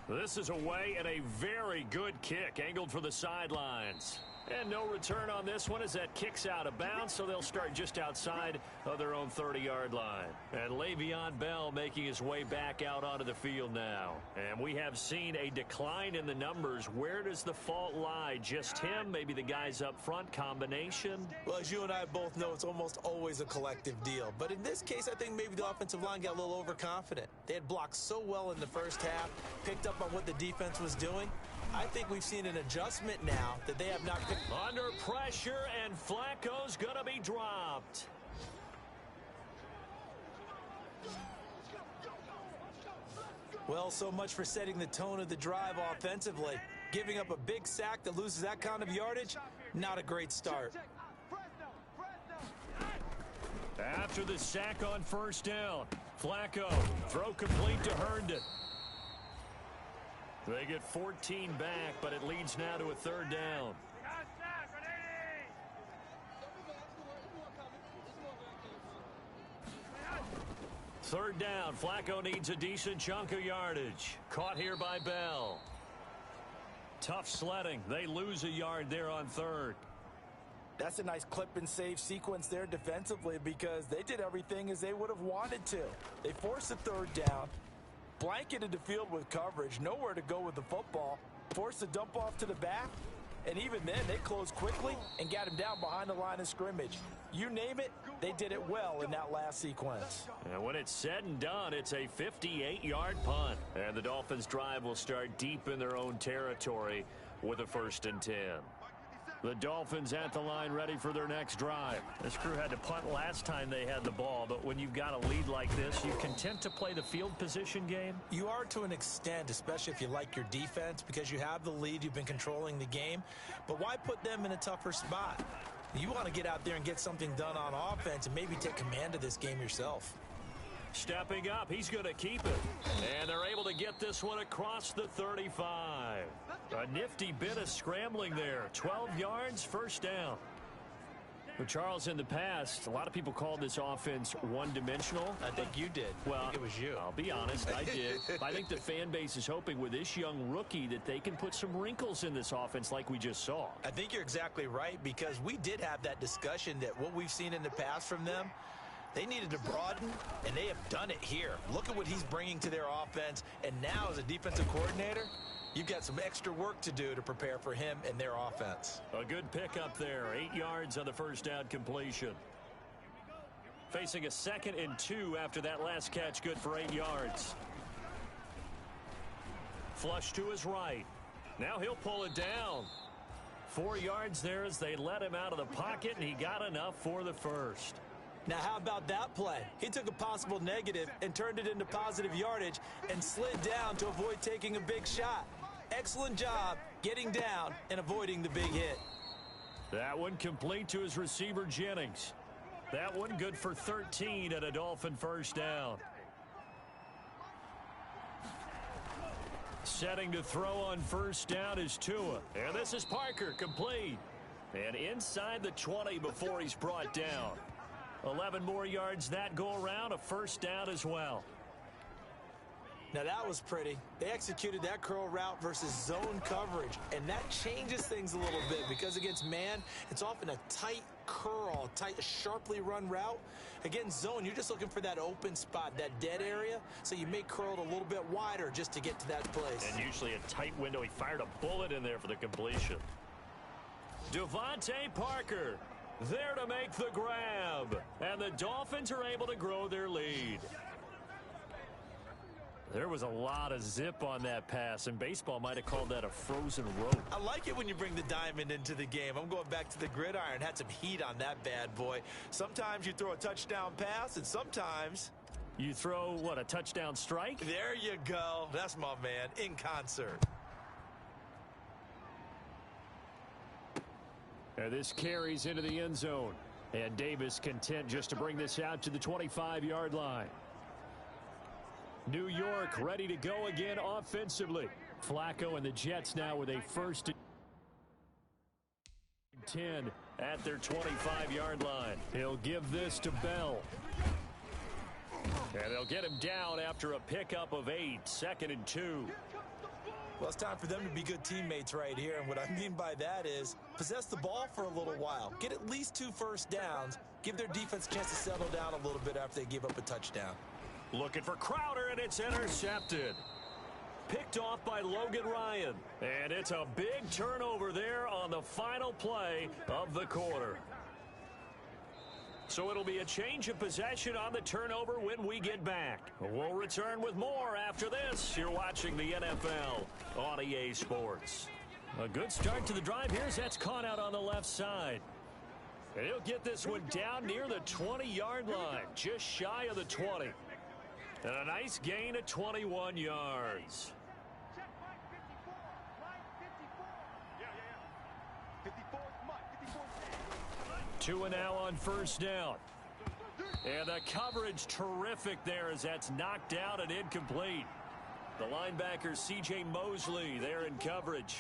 This is away and a very good kick, angled for the sidelines. And no return on this one as that kicks out of bounds, so they'll start just outside of their own 30-yard line. And Le'Veon Bell making his way back out onto the field now. And we have seen a decline in the numbers. Where does the fault lie? Just him? Maybe the guys up front? Combination? Well, as you and I both know, it's almost always a collective deal. But in this case, I think maybe the offensive line got a little overconfident. They had blocked so well in the first half, picked up on what the defense was doing. I think we've seen an adjustment now that they have not picked. Under pressure, and Flacco's going to be dropped. Well, so much for setting the tone of the drive offensively. Giving up a big sack that loses that kind of yardage, not a great start. After the sack on first down, Flacco, throw complete to Herndon. They get 14 back, but it leads now to a 3rd down. Third down, Flacco needs a decent chunk of yardage. Caught here by Bell. Tough sledding. They lose a yard there on 3rd. That's a nice clip and save sequence there defensively because they did everything as they would have wanted to. They forced a 3rd down, blanketed the field with coverage, nowhere to go with the football, forced the dump off to the back, and even then they closed quickly and got him down behind the line of scrimmage. You name it, they did it well in that last sequence. And when it's said and done, it's a 58-yard punt. And the Dolphins' drive will start deep in their own territory with a 1st and 10. The Dolphins at the line ready for their next drive. This crew had to punt last time they had the ball, but when you've got a lead like this, you content to play the field position game? You are to an extent, especially if you like your defense, because you have the lead, you've been controlling the game. But why put them in a tougher spot? You want to get out there and get something done on offense and maybe take command of this game yourself. Stepping up, he's going to keep it. And they're able to get this one across the 35. A nifty bit of scrambling there. 12 yards, 1st down. But Charles, in the past, a lot of people called this offense one-dimensional. I think you did. Well, I think it was you. I'll be honest, I did. I think the fan base is hoping with this young rookie that they can put some wrinkles in this offense like we just saw. I think you're exactly right because we did have that discussion that what we've seen in the past from them, they needed to broaden, and they have done it here. Look at what he's bringing to their offense, and now as a defensive coordinator, you've got some extra work to do to prepare for him and their offense. A good pickup there. 8 yards on the 1st down completion. Facing a 2nd and 2 after that last catch, good for 8 yards. Flush to his right. Now he'll pull it down. 4 yards there as they let him out of the pocket, and he got enough for the 1st. Now, how about that play? He took a possible negative and turned it into positive yardage and slid down to avoid taking a big shot. Excellent job getting down and avoiding the big hit. That one complete to his receiver, Jennings. That one good for 13 and a Dolphin 1st down. Setting to throw on 1st down is Tua. And this is Parker, complete. And inside the 20 before he's brought down. 11 more yards that go around, a 1st down as well. Now that was pretty. They executed that curl route versus zone coverage, and that changes things a little bit because against man, it's often a tight curl, tight, sharply run route. Against zone, you're just looking for that open spot, that dead area, so you may curl it a little bit wider just to get to that place. And usually a tight window. He fired a bullet in there for the completion. Devontae Parker there to make the grab, and the Dolphins are able to grow their lead. There was a lot of zip on that pass, and baseball might have called that a frozen rope. I like it when you bring the diamond into the game. I'm going back to the gridiron. Had some heat on that bad boy. Sometimes you throw a touchdown pass, and sometimes you throw, what, a touchdown strike? There you go. That's my man, in concert. And this carries into the end zone. And Davis content just to bring this out to the 25-yard line. New York ready to go again offensively. Flacco and the Jets now with a 1st and 10 at their 25-yard line. He'll give this to Bell. And they'll get him down after a pickup of 8, 2nd and 2. Well, it's time for them to be good teammates right here. And what I mean by that is possess the ball for a little while. Get at least 2 first downs. Give their defense a chance to settle down a little bit after they give up a touchdown. Looking for Crowder, and it's intercepted. Picked off by Logan Ryan. And it's a big turnover there on the final play of the quarter. So it'll be a change of possession on the turnover when we get back. We'll return with more after this. You're watching the NFL on EA Sports. A good start to the drive here as that's caught out on the left side. And he'll get this one down near the 20-yard line, just shy of the 20. And a nice gain of 21 yards. Check line 54. Line 54. 54, Mike. 54. 2 and now on 1st down. And the coverage terrific there as that's knocked out and incomplete. The linebacker C.J. Mosley there in coverage.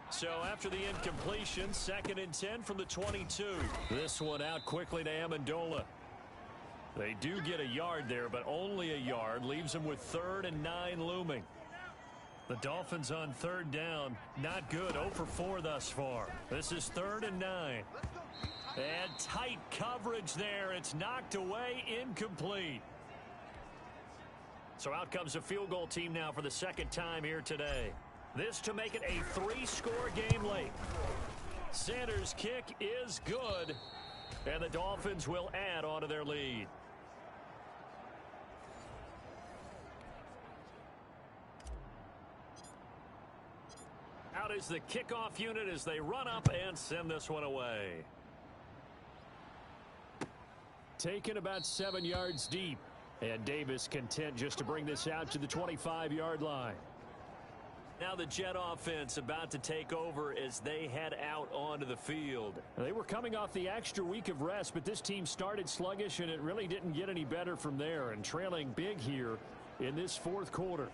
So after the incompletion, 2nd and 10 from the 22. This one out quickly to Amendola. They do get a yard there, but only a yard. Leaves them with 3rd and 9 looming. The Dolphins on 3rd down. Not good. 0 for 4 thus far. This is 3rd and 9. And tight coverage there. It's knocked away, incomplete. So out comes a field goal team now for the 2nd time here today. This to make it a 3-score game late. Sanders' kick is good. And the Dolphins will add on to their lead. Out is the kickoff unit as they run up and send this one away. Taken about 7 yards deep. And Davis content just to bring this out to the 25-yard line. Now the Jet offense about to take over as they head out onto the field. They were coming off the extra week of rest, but this team started sluggish, and it really didn't get any better from there, and trailing big here in this 4th quarter.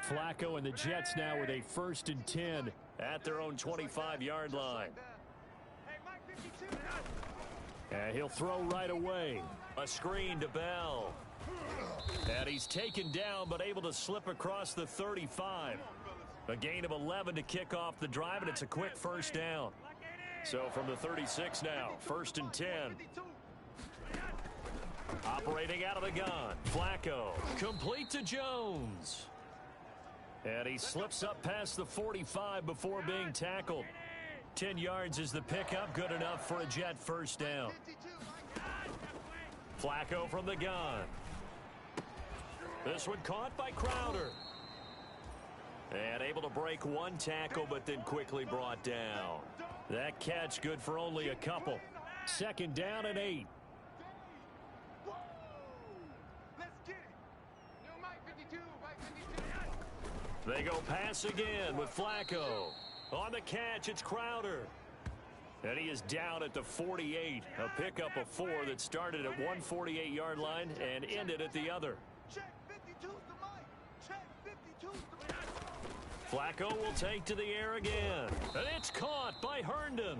Flacco and the Jets now with a 1st and 10 at their own 25-yard line. And he'll throw right away. A screen to Bell. And he's taken down, but able to slip across the 35. A gain of 11 to kick off the drive, and it's a quick 1st down. So from the 36 now, 1st and 10. Operating out of the gun. Flacco. Complete to Jones. And he slips up past the 45 before being tackled. 10 yards is the pickup. Good enough for a Jet 1st down. Flacco from the gun. This one caught by Crowder. And able to break 1 tackle, but then quickly brought down. That catch good for only a couple. 2nd down and 8. They go pass again with Flacco. On the catch, it's Crowder. And he is down at the 48. A pickup of 4 that started at 148-yard line and ended at the other. Check 52's the mic. Check 52's the mic. Flacco will take to the air again. And it's caught by Herndon.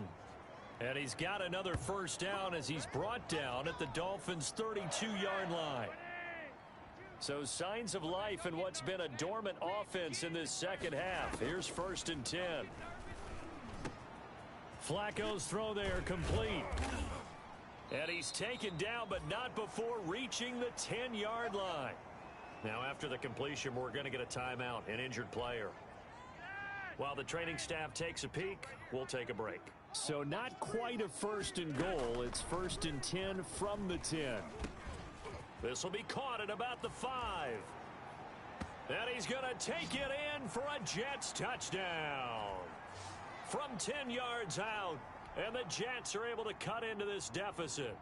And he's got another 1st down as he's brought down at the Dolphins' 32-yard line. So signs of life in what's been a dormant offense in this second half. Here's 1st and 10. Flacco's throw there complete. And he's taken down, but not before reaching the 10-yard line. Now after the completion, we're going to get a timeout, an injured player. While the training staff takes a peek, we'll take a break. So not quite a 1st and goal. It's 1st and 10 from the 10. This will be caught at about the 5. And he's going to take it in for a Jets touchdown. From 10 yards out, and the Jets are able to cut into this deficit.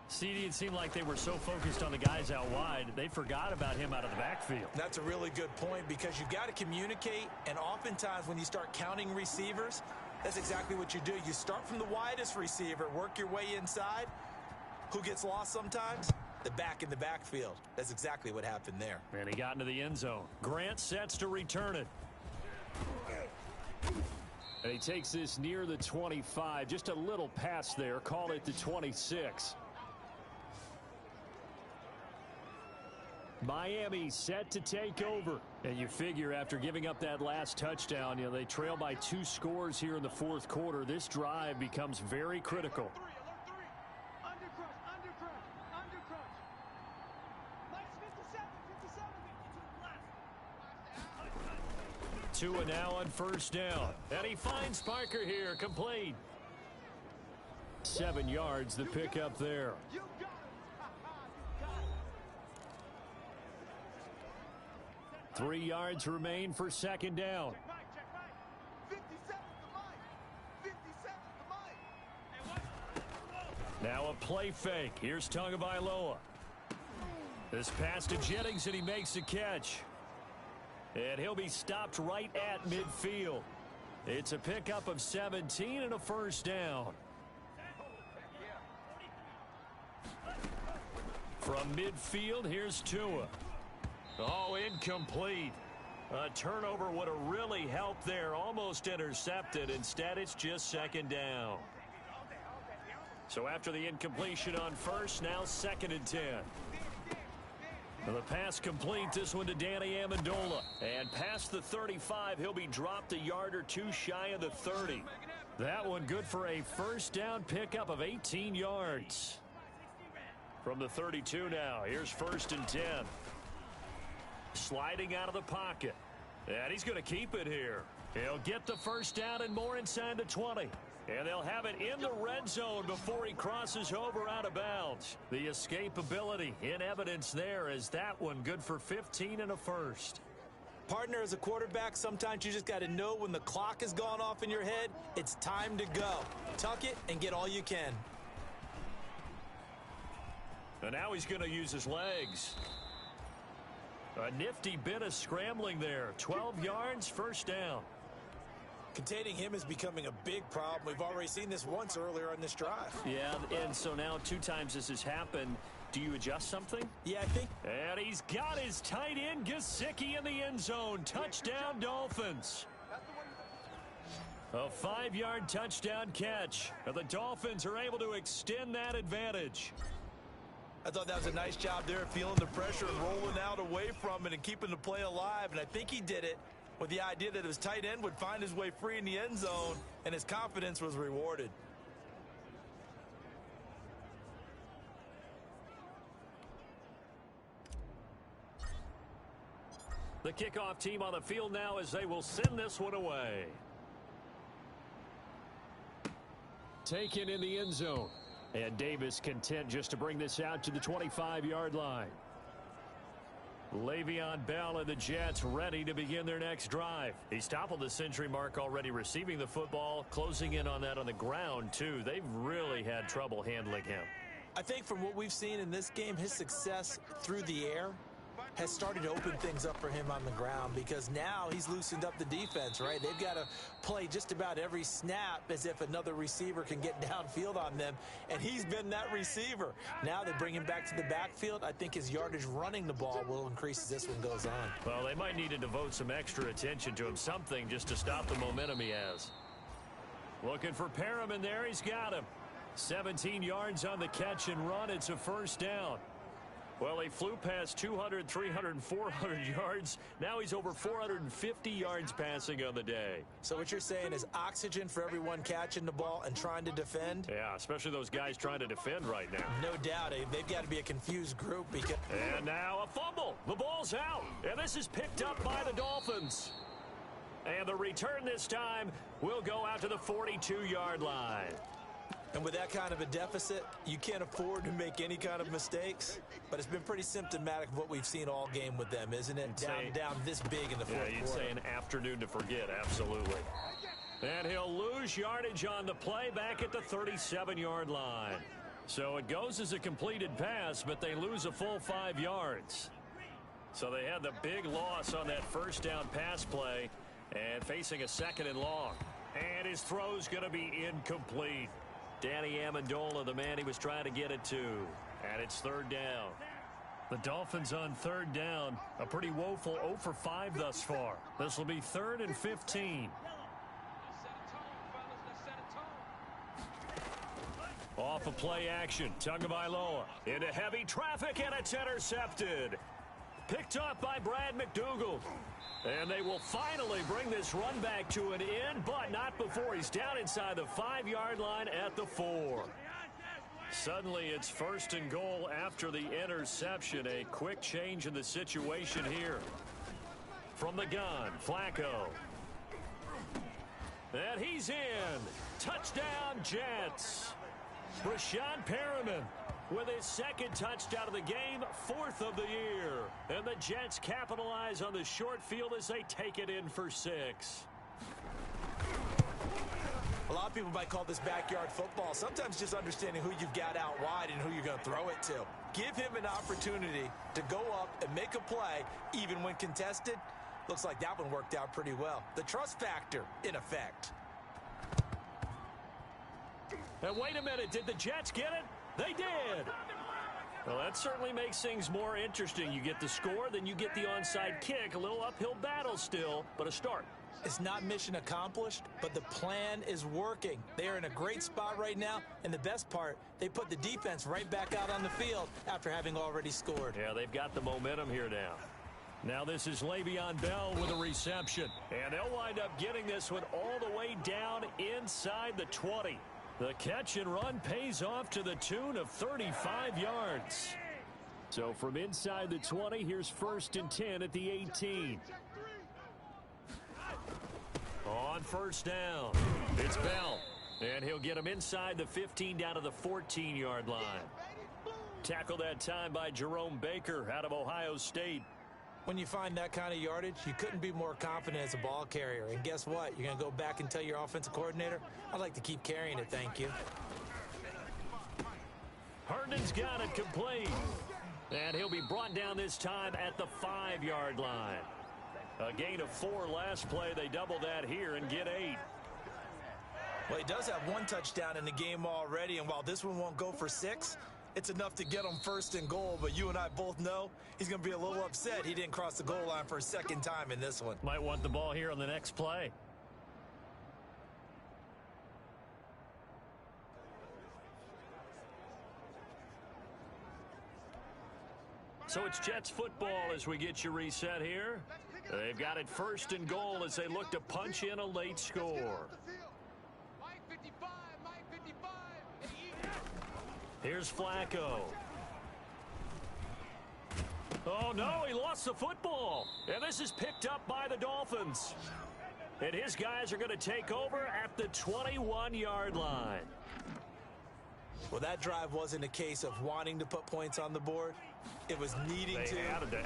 CD, it seemed like they were so focused on the guys out wide, they forgot about him out of the backfield. That's a really good point because you've got to communicate, and oftentimes when you start counting receivers, that's exactly what you do. You start from the widest receiver, work your way inside. Who gets lost sometimes? The back in the backfield. That's exactly what happened there. And he got into the end zone. Grant sets to return it. And he takes this near the 25. Just a little pass there. Call it the 26. Miami set to take over. And you figure after giving up that last touchdown, they trail by 2 scores here in the 4th quarter. This drive becomes very critical. Tua now on 1st down. And he finds Parker here, complete. 7 yards, the pickup there. 3 yards remain for 2nd down. Now a play fake. Here's Tagovailoa. This pass to Jennings, and he makes a catch. And he'll be stopped right at midfield. It's a pickup of 17 and a 1st down. From midfield, here's Tua. Oh, incomplete. A turnover would have really helped there. Almost intercepted. Instead, it's just 2nd down. So after the incompletion on 1st, now 2nd and 10. The pass complete, this one to Danny Amendola. And past the 35, he'll be dropped a yard or 2 shy of the 30. That one good for a 1st down pickup of 18 yards. From the 32 now, here's 1st and 10. Sliding out of the pocket. And he's going to keep it here. He'll get the 1st down and more inside the 20. And they'll have it in the red zone before he crosses over out of bounds. The escapability in evidence there as that one good for 15 and a 1st. Partner, as a quarterback, sometimes you just got to know when the clock has gone off in your head, it's time to go. Tuck it and get all you can. And now he's going to use his legs. A nifty bit of scrambling there. 12 yards, 1st down. Containing him is becoming a big problem. We've already seen this once earlier on this drive. Yeah, and so now 2 times this has happened. Do you adjust something? Yeah, I think. And he's got his tight end, Gesicki, in the end zone. Touchdown, Dolphins. A 5-yard touchdown catch. And the Dolphins are able to extend that advantage. I thought that was a nice job there, feeling the pressure and rolling out away from it and keeping the play alive. And I think he did it with the idea that his tight end would find his way free in the end zone, and his confidence was rewarded. The kickoff team on the field now as they will send this one away. Taken in the end zone. And Davis content just to bring this out to the 25-yard line. Le'Veon Bell and the Jets ready to begin their next drive. He's toppled the century mark already receiving the football, closing in on that on the ground, too. They've really had trouble handling him. I think from what we've seen in this game, his success through the air has started to open things up for him on the ground because now he's loosened up the defense, right? They've got to play just about every snap as if another receiver can get downfield on them, and he's been that receiver. Now they bring him back to the backfield. I think his yardage running the ball will increase as this one goes on. Well, they might need to devote some extra attention to him, something just to stop the momentum he has. Looking for Perriman there. He's got him. 17 yards on the catch and run. It's a 1st down. Well, he flew past 200, 300, 400 yards. Now he's over 450 yards passing on the day. So what you're saying is oxygen for everyone catching the ball and trying to defend? Yeah, especially those guys trying to defend right now. No doubt. They've got to be a confused group. And now a fumble. The ball's out. And this is picked up by the Dolphins. And the return this time will go out to the 42-yard line. And with that kind of a deficit, you can't afford to make any kind of mistakes. But it's been pretty symptomatic of what we've seen all game with them, isn't it? Down this big in the fourth quarter. Yeah, you'd say an afternoon to forget, absolutely. And he'll lose yardage on the play back at the 37-yard line. So it goes as a completed pass, but they lose a full 5 yards. So they had the big loss on that first down pass play and facing a second and long. And his throw's going to be incomplete. Danny Amendola, the man he was trying to get it to. And it's third down. The Dolphins on third down, a pretty woeful 0 for 5 thus far. This will be 3rd and 15. Off of play action, Tagovailoa into heavy traffic, and it's intercepted. Picked up by Brad McDougal. And they will finally bring this run back to an end, but not before he's down inside the 5-yard line at the 4. Suddenly it's 1st and goal after the interception. A quick change in the situation here. From the gun, Flacco. And he's in. Touchdown, Jets. Rashawn Perriman with his 2nd touchdown of the game, 4th of the year. And the Jets capitalize on the short field as they take it in for 6. A lot of people might call this backyard football. Sometimes just understanding who you've got out wide and who you're going to throw it to. Give him an opportunity to go up and make a play, even when contested. Looks like that one worked out pretty well. The trust factor, in effect. And wait a minute, did the Jets get it? They did. Well, that certainly makes things more interesting. You get the score, then you get the onside kick. A little uphill battle still, but a start. It's not mission accomplished, but the plan is working. They are in a great spot right now, and the best part, they put the defense right back out on the field after having already scored. Yeah, they've got the momentum here now. Now this is Le'Veon Bell with a reception, and they'll wind up getting this one all the way down inside the 20. The catch and run pays off to the tune of 35 yards. So from inside the 20, here's 1st and 10 at the 18. On 1st down, it's Bell. And he'll get him inside the 15 down to the 14-yard line. Tackled that time by Jerome Baker out of Ohio State. When you find that kind of yardage, you couldn't be more confident as a ball carrier. And guess what? You're going to go back and tell your offensive coordinator, I'd like to keep carrying it, thank you. Herndon's got it complete. And he'll be brought down this time at the 5-yard line. A gain of 4 last play. They double that here and get 8. Well, he does have 1 touchdown in the game already, and while this one won't go for 6, it's enough to get him 1st and goal, but you and I both know he's going to be a little upset he didn't cross the goal line for a 2nd time in this one. Might want the ball here on the next play. So it's Jets football as we get you reset here. They've got it 1st and goal as they look to punch in a late score. Here's Flacco. Oh, no, he lost the football. And this is picked up by the Dolphins. And his guys are going to take over at the 21-yard line. Well, that drive wasn't a case of wanting to put points on the board. It was needing to,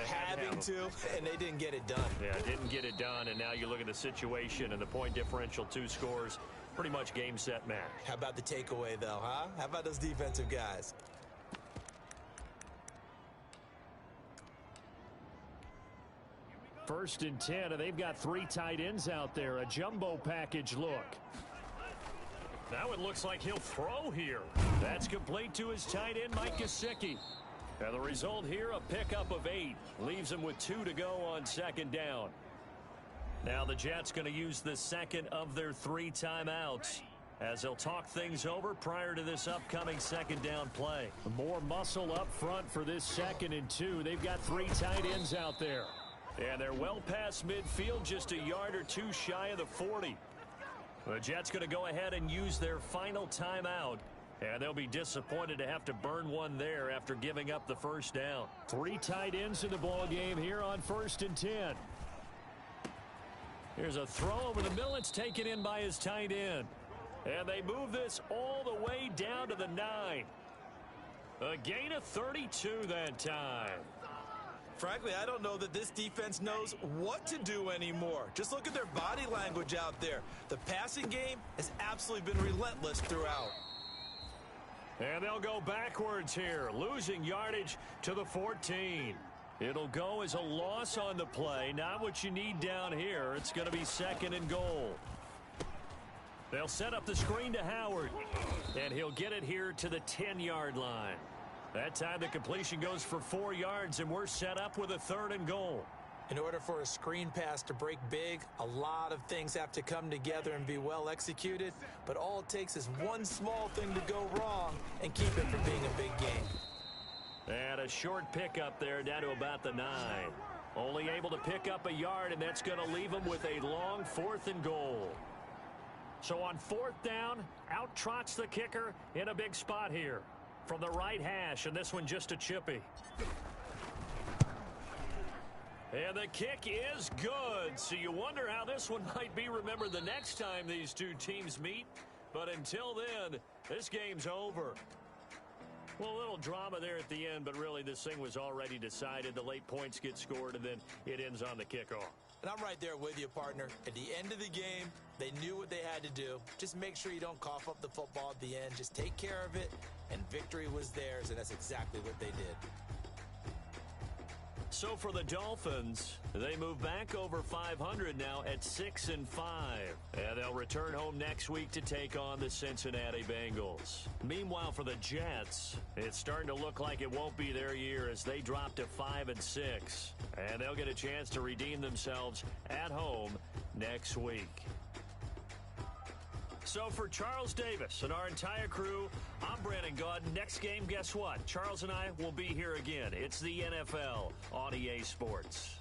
having to, and they didn't get it done. Yeah, didn't get it done, and now you look at the situation and the point differential, 2 scores, pretty much game, set, match. How about the takeaway, though, huh? How about those defensive guys? First and 10, and they've got 3 tight ends out there. A jumbo package look. Now it looks like he'll throw here. That's complete to his tight end, Mike Gesicki. And the result here, a pickup of 8. Leaves him with 2 to go on 2nd down. Now the Jets going to use the 2nd of their 3 timeouts. as they'll talk things over prior to this upcoming second down play. More muscle up front for this 2nd and 2. They've got 3 tight ends out there. And they're well past midfield, just a yard or 2 shy of the 40. The Jets going to go ahead and use their final timeout. And they'll be disappointed to have to burn one there after giving up the first down. 3 tight ends in the ball game here on 1st and 10. Here's a throw over the middle. It's taken in by his tight end. And they move this all the way down to the 9. A gain of 32 that time. Frankly, I don't know that this defense knows what to do anymore. Just look at their body language out there. The passing game has absolutely been relentless throughout. And they'll go backwards here, losing yardage to the 14. It'll go as a loss on the play. Not what you need down here. It's going to be 2nd and goal. They'll set up the screen to Howard. And he'll get it here to the 10-yard line. That time the completion goes for 4 yards, and we're set up with a 3rd and goal. In order for a screen pass to break big, a lot of things have to come together and be well executed. But all it takes is one small thing to go wrong and keep it from being a big game. And a short pickup there down to about the 9. Only able to pick up a yard, and that's going to leave them with a long 4th and goal. So on 4th down, out trots the kicker in a big spot here from the right hash, and this one just a chippy. And the kick is good. So you wonder how this one might be remembered the next time these two teams meet. But until then, this game's over. Well, a little drama there at the end, but really this thing was already decided. The late points get scored, and then it ends on the kickoff. And I'm right there with you, partner. At the end of the game, they knew what they had to do. Just make sure you don't cough up the football at the end. Just take care of it, and victory was theirs, and that's exactly what they did. So for the Dolphins, they move back over 500 now at 6-5. And they'll return home next week to take on the Cincinnati Bengals. Meanwhile, for the Jets, it's starting to look like it won't be their year as they drop to 5-6. And they'll get a chance to redeem themselves at home next week. So for Charles Davis and our entire crew, I'm Brandon Gaudin. Next game, guess what? Charles and I will be here again. It's the NFL on EA Sports.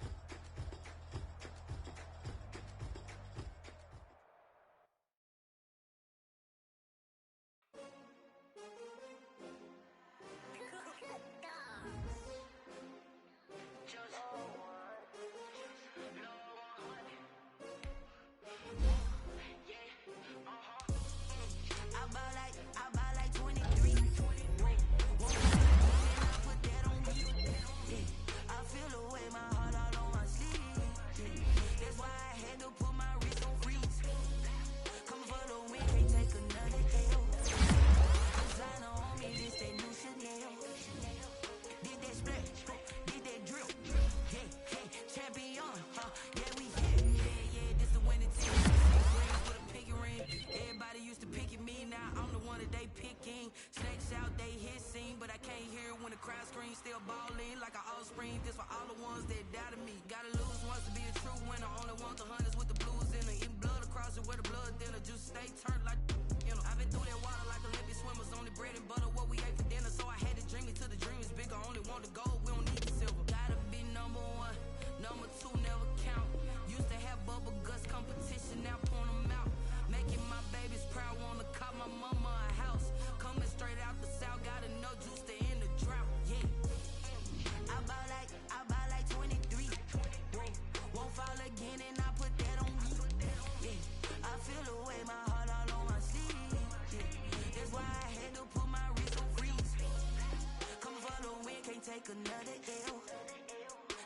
Another L.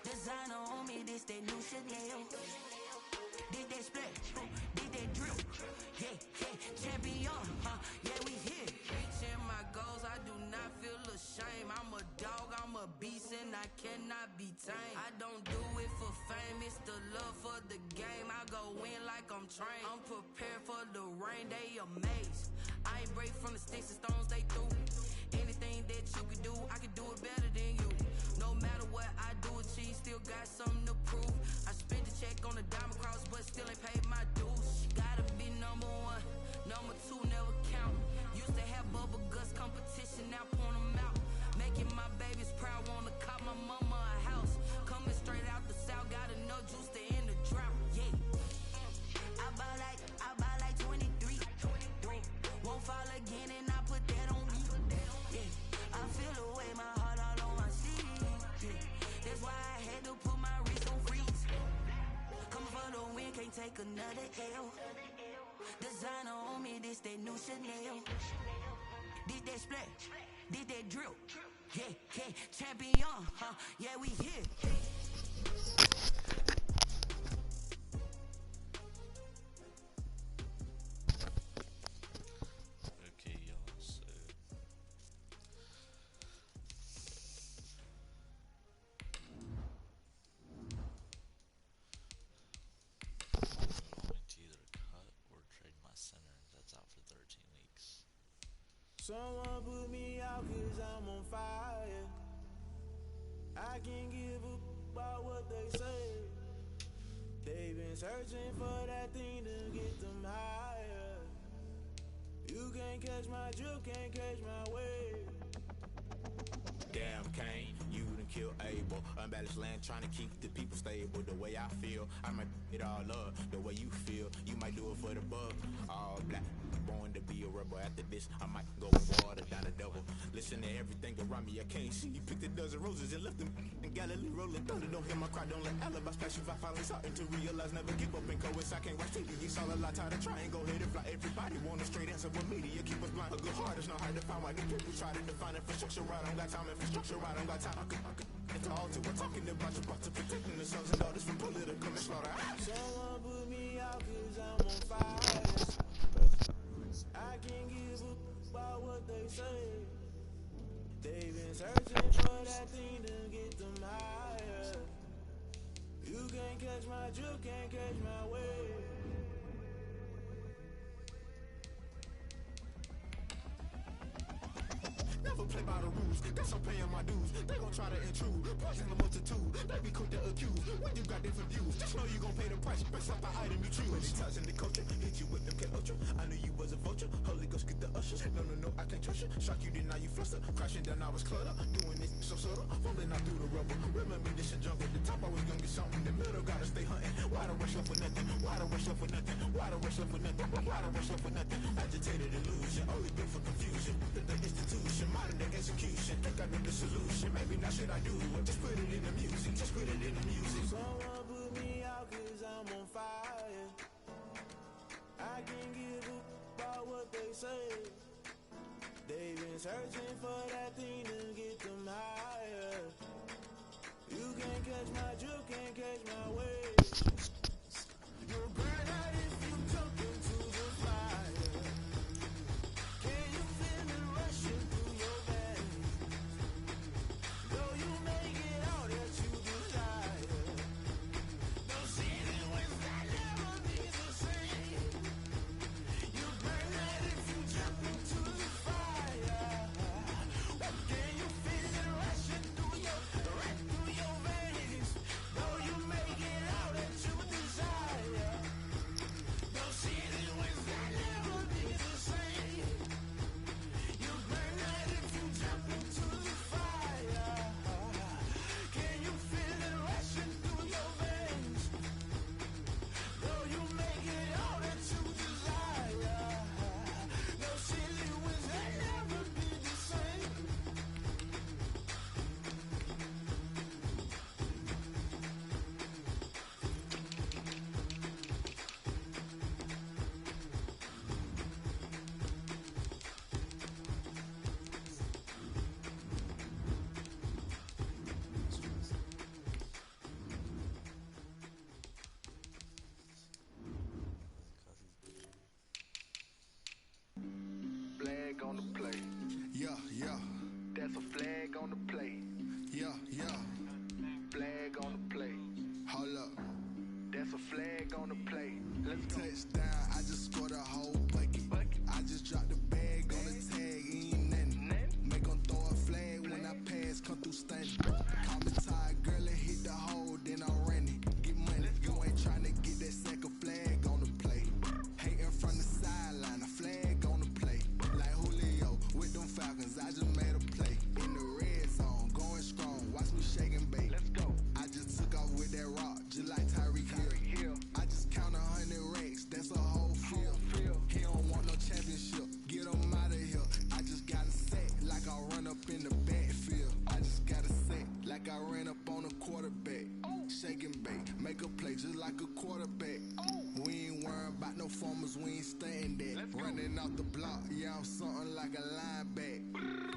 Designer on me, this that new Chanel. Did that splash, did that drip. Yeah, champion, yeah, we here. Reaching my goals, I do not feel ashamed. I'm a dog, I'm a beast, and I cannot be tamed. I don't do it for fame, it's the love for the game. I go in like I'm trained. I'm prepared for the rain, they amazed. I ain't break from the sticks and stones they threw. Anything that you could do, I could do it better than you. No matter what I do, achieve, still got something to prove. I spent the check on the diamond cross, but still ain't paid my dues. Gotta be number one, number two, never take another L. Designer on me, this that new Chanel. This that splash, this that drill. Yeah, champion, huh? Yeah, we here. Okay, y'all, so I'm going to either cut or trade my center that's out for 13 weeks. Someone put me out 'cause I'm on fire. I can't give a about what they say. They've been searching for that thing to get them higher. You can't catch my drift, can't catch my wave. Damn Kane, you done killed Abel. Unbalanced land trying to keep the people stable. The way I feel, I might it all up. The way you feel, you might do it for the bug. All black, born to be a rebel. After this, I might go and water down the double. Listen to everything around me, I can't see. Picked a dozen roses and left them in Galilee rolling thunder. Don't hear my cry, don't let alibis pass you. I finally starting to realize, never give up and coincide. I can't watch TV, it's all a lot. Tired of trying, go ahead and fly. Everybody want a straight answer, but media keep us blind. A good heart is not hard to find. Why the people try to define infrastructure right? I don't got time, infrastructure right? I don't got time. I could it's all to we're talking about your about to protecting the sons and daughters from political and slaughter. Someone put me out 'cause I'm on fire. I can't give a about what they say. They've been searching for that thing to get them higher. You can't catch my drift, can't catch my wave. Never play by the rules, guess I'm paying my dues. They gon' try to intrude, poison the multitude. They be quick to accuse, when you got different views. Just know you gon' pay the price, based off the item you choose. When they touching the culture, hit you with them K Ultra. I knew you was a vulture, Holy Ghost get the ushers. No, I can't trust you. Shock you, then now you fluster. Crashing down, I was cluttered. Doing this so subtle, falling out through the rubble. Remember this a jungle, the top always gonna get something. The middle gotta stay hunting. Why the rush left with nothing? Why the rush left with nothing? Why the rush left with nothing? Why the rush left with nothing? Agitated illusion, only built for confusion. The institution, modern day execution. Think I know the solution. Maybe now should I do it? Just put it in the music. Just put it in the music. Someone put me out 'cause I'm on fire. I can't give a about what they say. They've been searching for that thing to get them higher. You can't catch my drift, can't catch my wave. You'll burn out if you jump into the fire. Can you feel it rushing through your veins? Though you make it out that you desire. No ceiling wins that never be the same. You burn out if you jump into the fire. Can you feel it rushing through your veins? Though you make it out that you desire. No ceiling wins that never be the same. You burn out if you jump into the fire. Can you feel it rushing through your veins? Though you make it all that you desire. No ceiling wins that never be the same. Flag on the play. Yeah. That's a flag on the play. Yeah. Flag on the play. Hold up. That's a flag on the play. Let's go. Touchdown, I just scored a whole bucket. I just dropped the bag on the tag, ain't nothing. Make them throw a flag when I pass, come through stunning. Call me tired, girl, and hit the hole, then I'm running. Get money, you ain't tryna get that second flag on the play. Hating from the sideline, a flag on the play. Like Julio with them Falcons, I just made a play. In the red zone, going strong, watch me shake and bake. Let's go. I just took off with that rock, just like Tyreek Hill. I just count 100 racks, that's a off something like a lineback.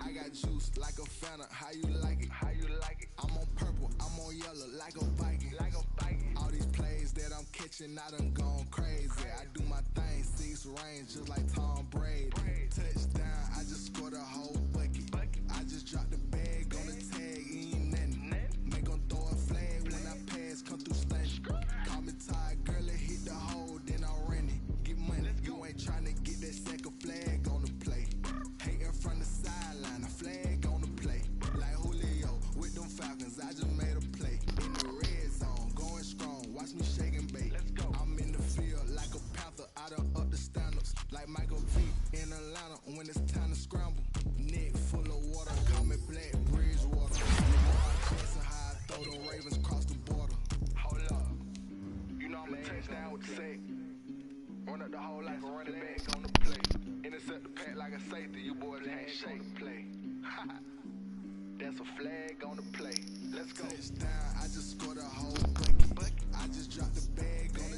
I got juice like a Fanta, how you like it? How you like it? I'm on purple, I'm on yellow, like a Viking. Like a Viking. All these plays that I'm catching, I done gone crazy. I do my thing, 6 range, just like Tom Brady. Touchdown, I just scored a whole bucket. I just dropped the bag on the tag, ain't nothing. Make them throw a flag when I pass, come through stunning. Call me tired, girl, it hit the hole, then I ran it. Get money, you ain't tryna get that second flag on the play. Hating from the sideline, a flag on the play. Like Julio with them Falcons, I just made a play. In the red zone, going strong, watch me shake and bake. I'm in the field like a panther, I done up the standards. Like Michael V in Atlanta when it's time to scramble. Neck full of water, call me Black Bridgewater. Jackson, how I throw them Ravens cross the border. Hold up, you know I'm a touchdown with the sack. Run up the hole like a running back on the play. Intercept the pack like a safety, you boys ain't shake the play. That's a flag on the play. Let's go. Touchdown, I just scored a whole bucket. I just dropped the bag on the